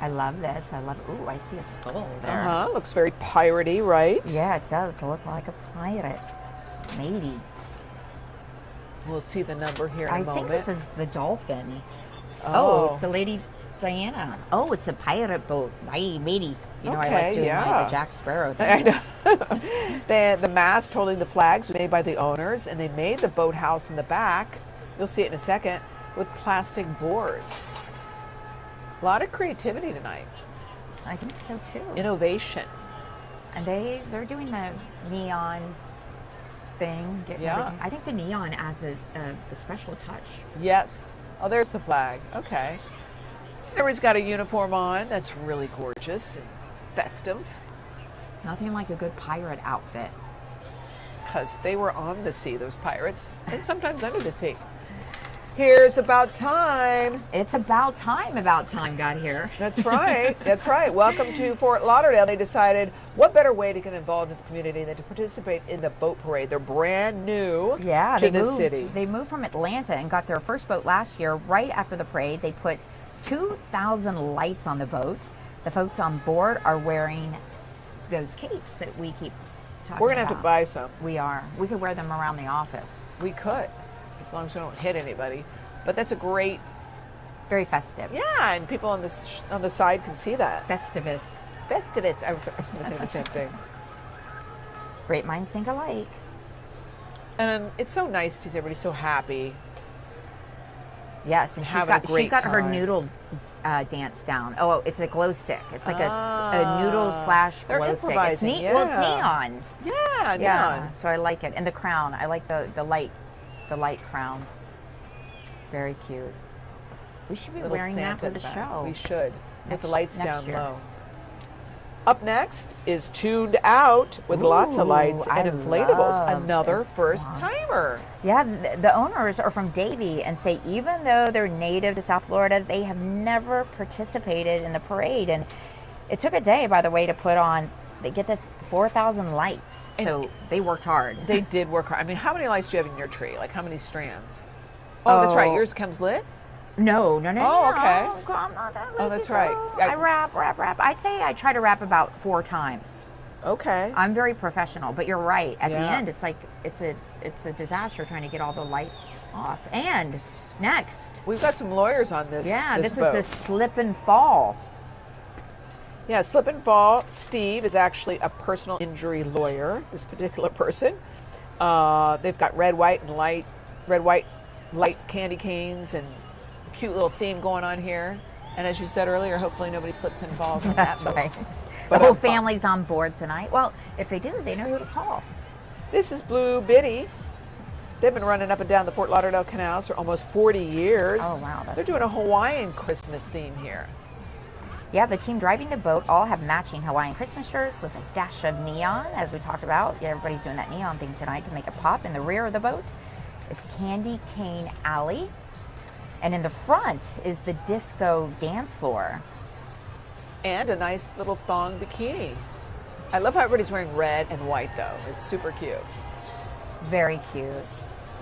I love this. Ooh, I see a skull there. Uh-huh, looks very piratey, right? Yeah, it does look like a pirate. Matey. We'll see the number here in I a think moment. this is the dolphin. Oh. It's the Lady Diana. Oh, it's a pirate boat. Hey, matey. I Okay, like doing yeah. the Jack Sparrow I thing. know. The mast holding the flags was made by the owners, and they made the boathouse in the back. You'll see it in a second with plastic boards. A lot of creativity tonight. I think so too. Innovation. And they're doing the neon thing. Getting Yeah. everything. I think the neon adds a special touch. Yes. Oh, there's the flag. Okay. Everybody's got a uniform on. That's really gorgeous and festive Nothing like a good pirate outfit. because they were on the sea, those pirates, and sometimes under the sea. Here's about time. It's about time got here. That's right. That's right. Welcome to Fort Lauderdale. They decided what better way to get involved in the community than to participate in the boat parade. They're brand new to the city. They moved from Atlanta and got their first boat last year. Right after the parade, they put 2,000 lights on the boat. The folks on board are wearing those capes that we keep talking about. We're going to have to buy some. We are. We could wear them around the office. We could, as long as we don't hit anybody. But that's a great... Very festive. Yeah, and people on the side can see that. Festivus. Festivus. I was going to say the same thing. Great minds think alike. And it's so nice to see everybody so happy. Yes, and she's got her noodle dance down. Oh, it's a glow stick. It's like a noodle / glow stick. It's neat. Yeah. Well, it's neon. Yeah, Yeah. neon. So I like it. And the crown. I like the light crown. Very cute. We should be Little wearing Santa that for the back. show. We should. With the lights next down year. low. Up next is Tuned Out with lots of lights and I inflatables. love Another this first one. timer. Yeah, the owners are from Davie and say even though they're native to South Florida, they have never participated in the parade. And it took a day, by the way, to put on, they get this 4,000 lights. So they worked hard. They did work hard. I mean, how many lights do you have in your tree? Like how many strands? Oh, that's right. Yours comes lit? No. Oh, okay. I'm not that Oh, lazy, that's right. girl. Yeah. I wrap. I'd say I try to wrap about 4 times. Okay. I'm very professional, but you're right. At the Yeah. end, it's like it's a disaster trying to get all the lights off. And next, We've got some lawyers on this. this boat. is the slip and fall. Yeah, slip and fall. Steve is actually a personal injury lawyer, this particular person. They've got red, white, light candy canes and a cute little theme going on here. And as you said earlier, hopefully nobody slips and falls on That's that boat. right. The But whole I'm fine. family's on board tonight. Well, if they do, they know who to call. This is Blue Biddy. They've been running up and down the Fort Lauderdale canals for almost 40 years. Oh, wow, that's They're doing a Hawaiian Christmas theme here. Yeah, the team driving the boat all have matching Hawaiian Christmas shirts with a dash of neon, as we talked about. Yeah, everybody's doing that neon thing tonight to make it pop. In the rear of the boat is Candy Cane Alley. And in the front is the disco dance floor. And a nice little thong bikini. I love how everybody's wearing red and white, though. It's super cute. Very cute.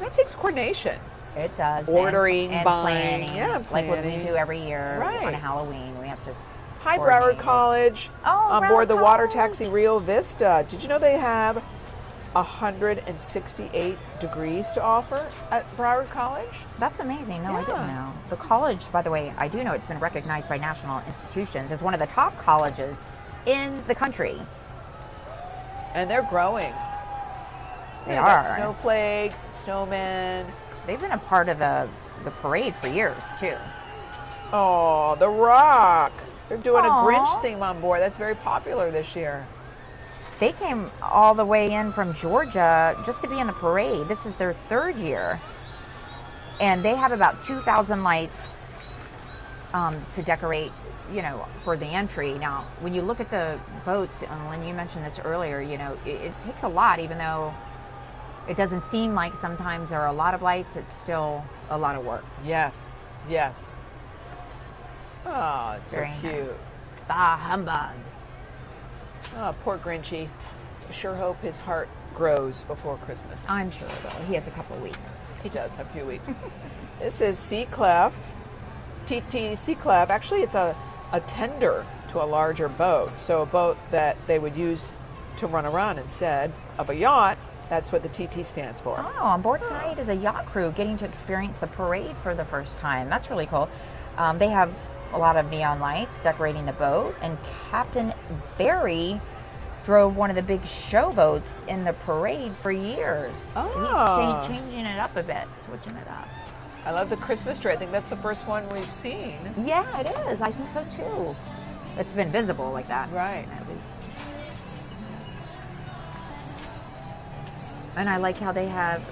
That takes coordination. It does. Ordering, and buying. planning. Yeah, Like what we planning. do every year Right. on Halloween. We have to Hi, coordinate Broward it. College. Oh, On board Broward the water College. taxi Rio Vista. Did you know they have 168 degrees to offer at Broward College? That's amazing. No, I didn't Yeah. know. The college, by the way, I do know it's been recognized by national institutions as one of the top colleges in the country. And they're growing. They They've got are. snowflakes, snowmen. They've been a part of the parade for years, too. Oh, The Rock. They're doing Aw. a Grinch theme on board. That's very popular this year. They came all the way in from Georgia just to be in the parade. This is their 3rd year. And they have about 2,000 lights to decorate, for the entry. Now, when you look at the boats, and Lynn, you mentioned this earlier, it takes a lot, even though it doesn't seem like sometimes there are a lot of lights, it's still a lot of work. Yes, yes. Oh, it's Very so cute. nice. Bah humbug. Oh, poor Grinchy. I sure hope his heart grows before Christmas. I'm sure, though. He has a couple weeks. He does have a few weeks. This is Sea Clef, TT Sea Clef. Actually, it's a tender to a larger boat. So a boat that they would use to run around instead of a yacht. That's what the TT stands for. Oh, on board tonight is a yacht crew getting to experience the parade for the first time. That's really cool. They have a lot of neon lights decorating the boat, and Captain Barry drove one of the big showboats in the parade for years. Oh. He's changing it up a bit, switching it up. I love the Christmas tree. I think that's the first one we've seen. Yeah, it is. I think so too. It's been visible like that. Right. At least. And I like how they have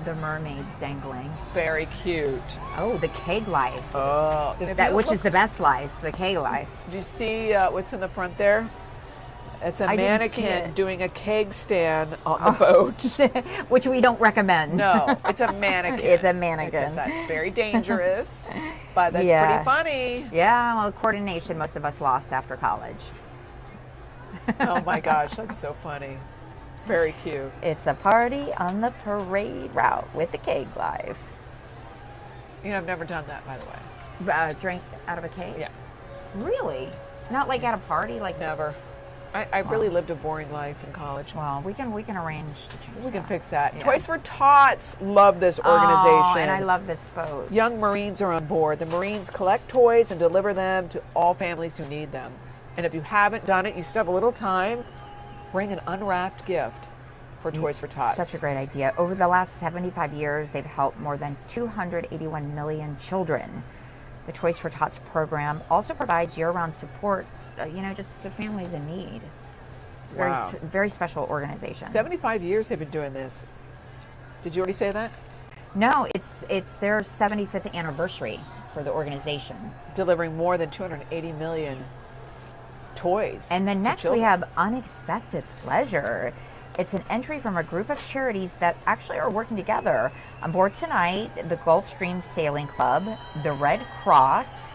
the mermaids dangling. Very cute. Oh, the keg life. Oh, Which is the best life, the keg life. Do you see what's in the front there? It's a I didn't see mannequin it. doing a keg stand on the boat. Which we don't recommend. No, it's a mannequin. It's a mannequin. Because that's very dangerous, but that's Yeah. pretty funny. Yeah, well, coordination most of us lost after college. Oh my gosh, that's so funny. Very cute. It's a party on the parade route with the keg life. You know, I've never done that, by the way. Drink out of a keg? Yeah, Really? Not like at a party? Like never. I really lived a boring life in college. Well, we can arrange to change We can that. fix that. Yeah. Toys for Tots love this organization. Oh, and I love this boat. Young Marines are on board. The Marines collect toys and deliver them to all families who need them. And if you haven't done it, you still have a little time. Bring an unwrapped gift for Toys for Tots. Such a great idea. Over the last 75 years, they've helped more than 281 million children. The Toys for Tots program also provides year-round support, just to families in need. Wow. Very special organization. 75 years they've been doing this. Did you already say that? No, it's their 75th anniversary for the organization. Delivering more than 280 million toys. And then to next we children. have Unexpected Pleasure. It's an entry from a group of charities that actually are working together. On board tonight, the Gulfstream Sailing Club, the Red Cross,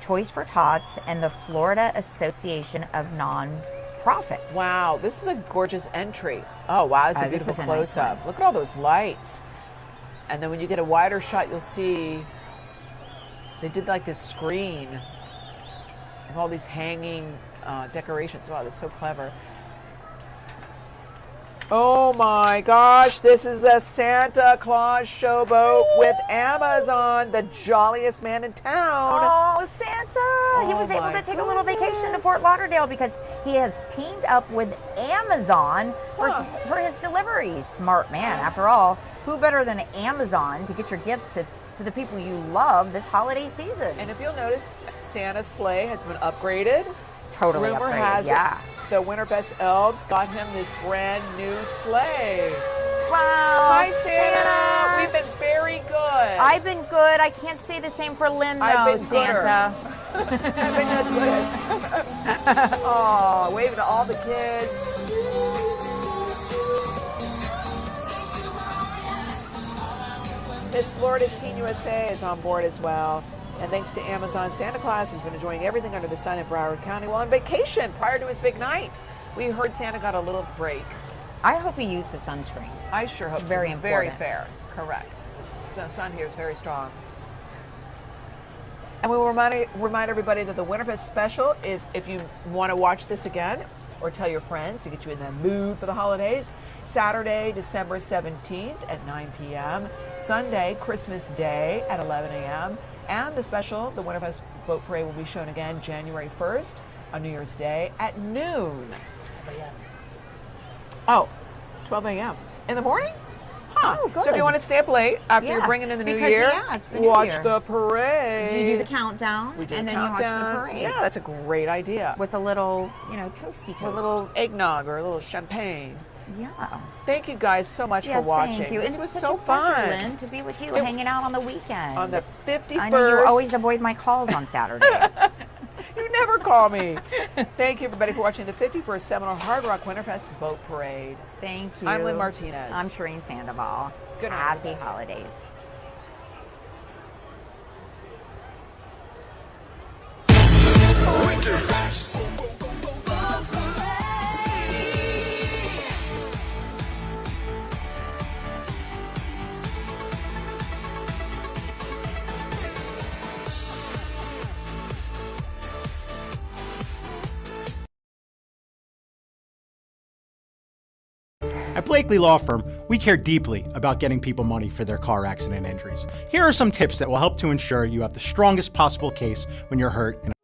Toys for Tots, and the Florida Association of Non-Profits. Wow, this is a gorgeous entry. Oh, wow, that's a This beautiful is a nice close-up. one. Look at all those lights. And then when you get a wider shot, you'll see they did like this screen of all these hanging decorations. Wow, that's so clever. Oh my gosh, this is the Santa Claus showboat with Amazon, the jolliest man in town. Oh, Santa! He was able my to take a little vacation to goodness. Fort Lauderdale because he has teamed up with Amazon for his deliveries. Smart man. After all, who better than Amazon to get your gifts to the people you love this holiday season? And if you'll notice, Santa's sleigh has been upgraded. Totally Rumor upgraded, has yeah. it the Winterfest elves got him this brand new sleigh. Wow, Hi, Santa. We've been very good. I've been good. I can't say the same for Lynn, though, I've been gooder. Santa. I've been the goodest. Oh, waving to all the kids. Miss Florida Teen USA is on board as well. And thanks to Amazon, Santa Claus has been enjoying everything under the sun in Broward County while on vacation prior to his big night. We heard Santa got a little break. I hope he used the sunscreen. I sure hope Very this is very important. fair. Correct. The sun here is very strong. And we will remind everybody that the Winterfest special is, if you want to watch this again or tell your friends to get you in the mood for the holidays, Saturday, December 17th at 9 p.m., Sunday, Christmas Day at 11 a.m., and the special, the Winterfest Boat Parade, will be shown again January 1st on New Year's Day at noon. Oh, 12 a.m. in the morning? Huh. Oh, good. So if you want to stay up late after you're Yeah, bringing in the new because, year, yeah, it's the new watch year. the parade. You do the countdown, We do and the then you watch countdown. the parade. Yeah, that's a great idea. With a little, toasty toast. A little eggnog or a little champagne. Yeah. Thank you guys so much Yeah, for watching. thank you. This And was it's so such a pleasure, fun. Lynn, to be with you, It- hanging out on the weekend. On the 51st. I know you always avoid my calls on Saturdays. You never call me. Thank you, everybody, for watching the 51st Seminole Hard Rock Winterfest Boat Parade. Thank you. I'm Lynn Martinez. I'm Shireen Sandoval. Good night, Happy everybody. holidays. At Blakely Law Firm, we care deeply about getting people money for their car accident injuries. Here are some tips that will help to ensure you have the strongest possible case when you're hurt in a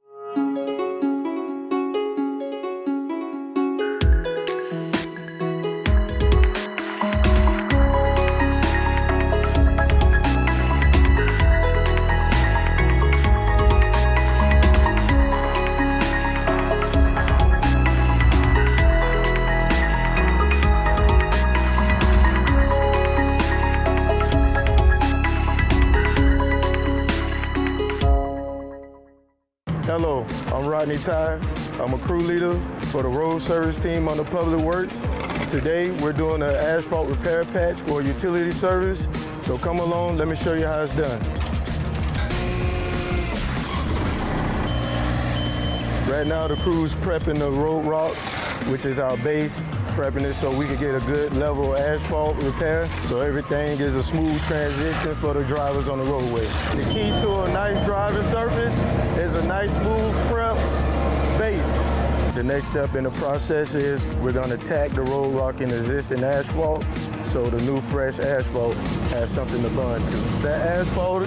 Hello, I'm Rodney Tyre. I'm a crew leader for the road service team on the Public Works. Today, we're doing an asphalt repair patch for utility service. So come along, let me show you how it's done. Right now, the crew's prepping the road rock, which is our base, prepping it so we can get a good level asphalt repair, so everything is a smooth transition for the drivers on the roadway. The key to a nice driving surface is a nice smooth prep base. The next step in the process is we're going to tack the road rock in existing asphalt so the new fresh asphalt has something to bond to. That asphalt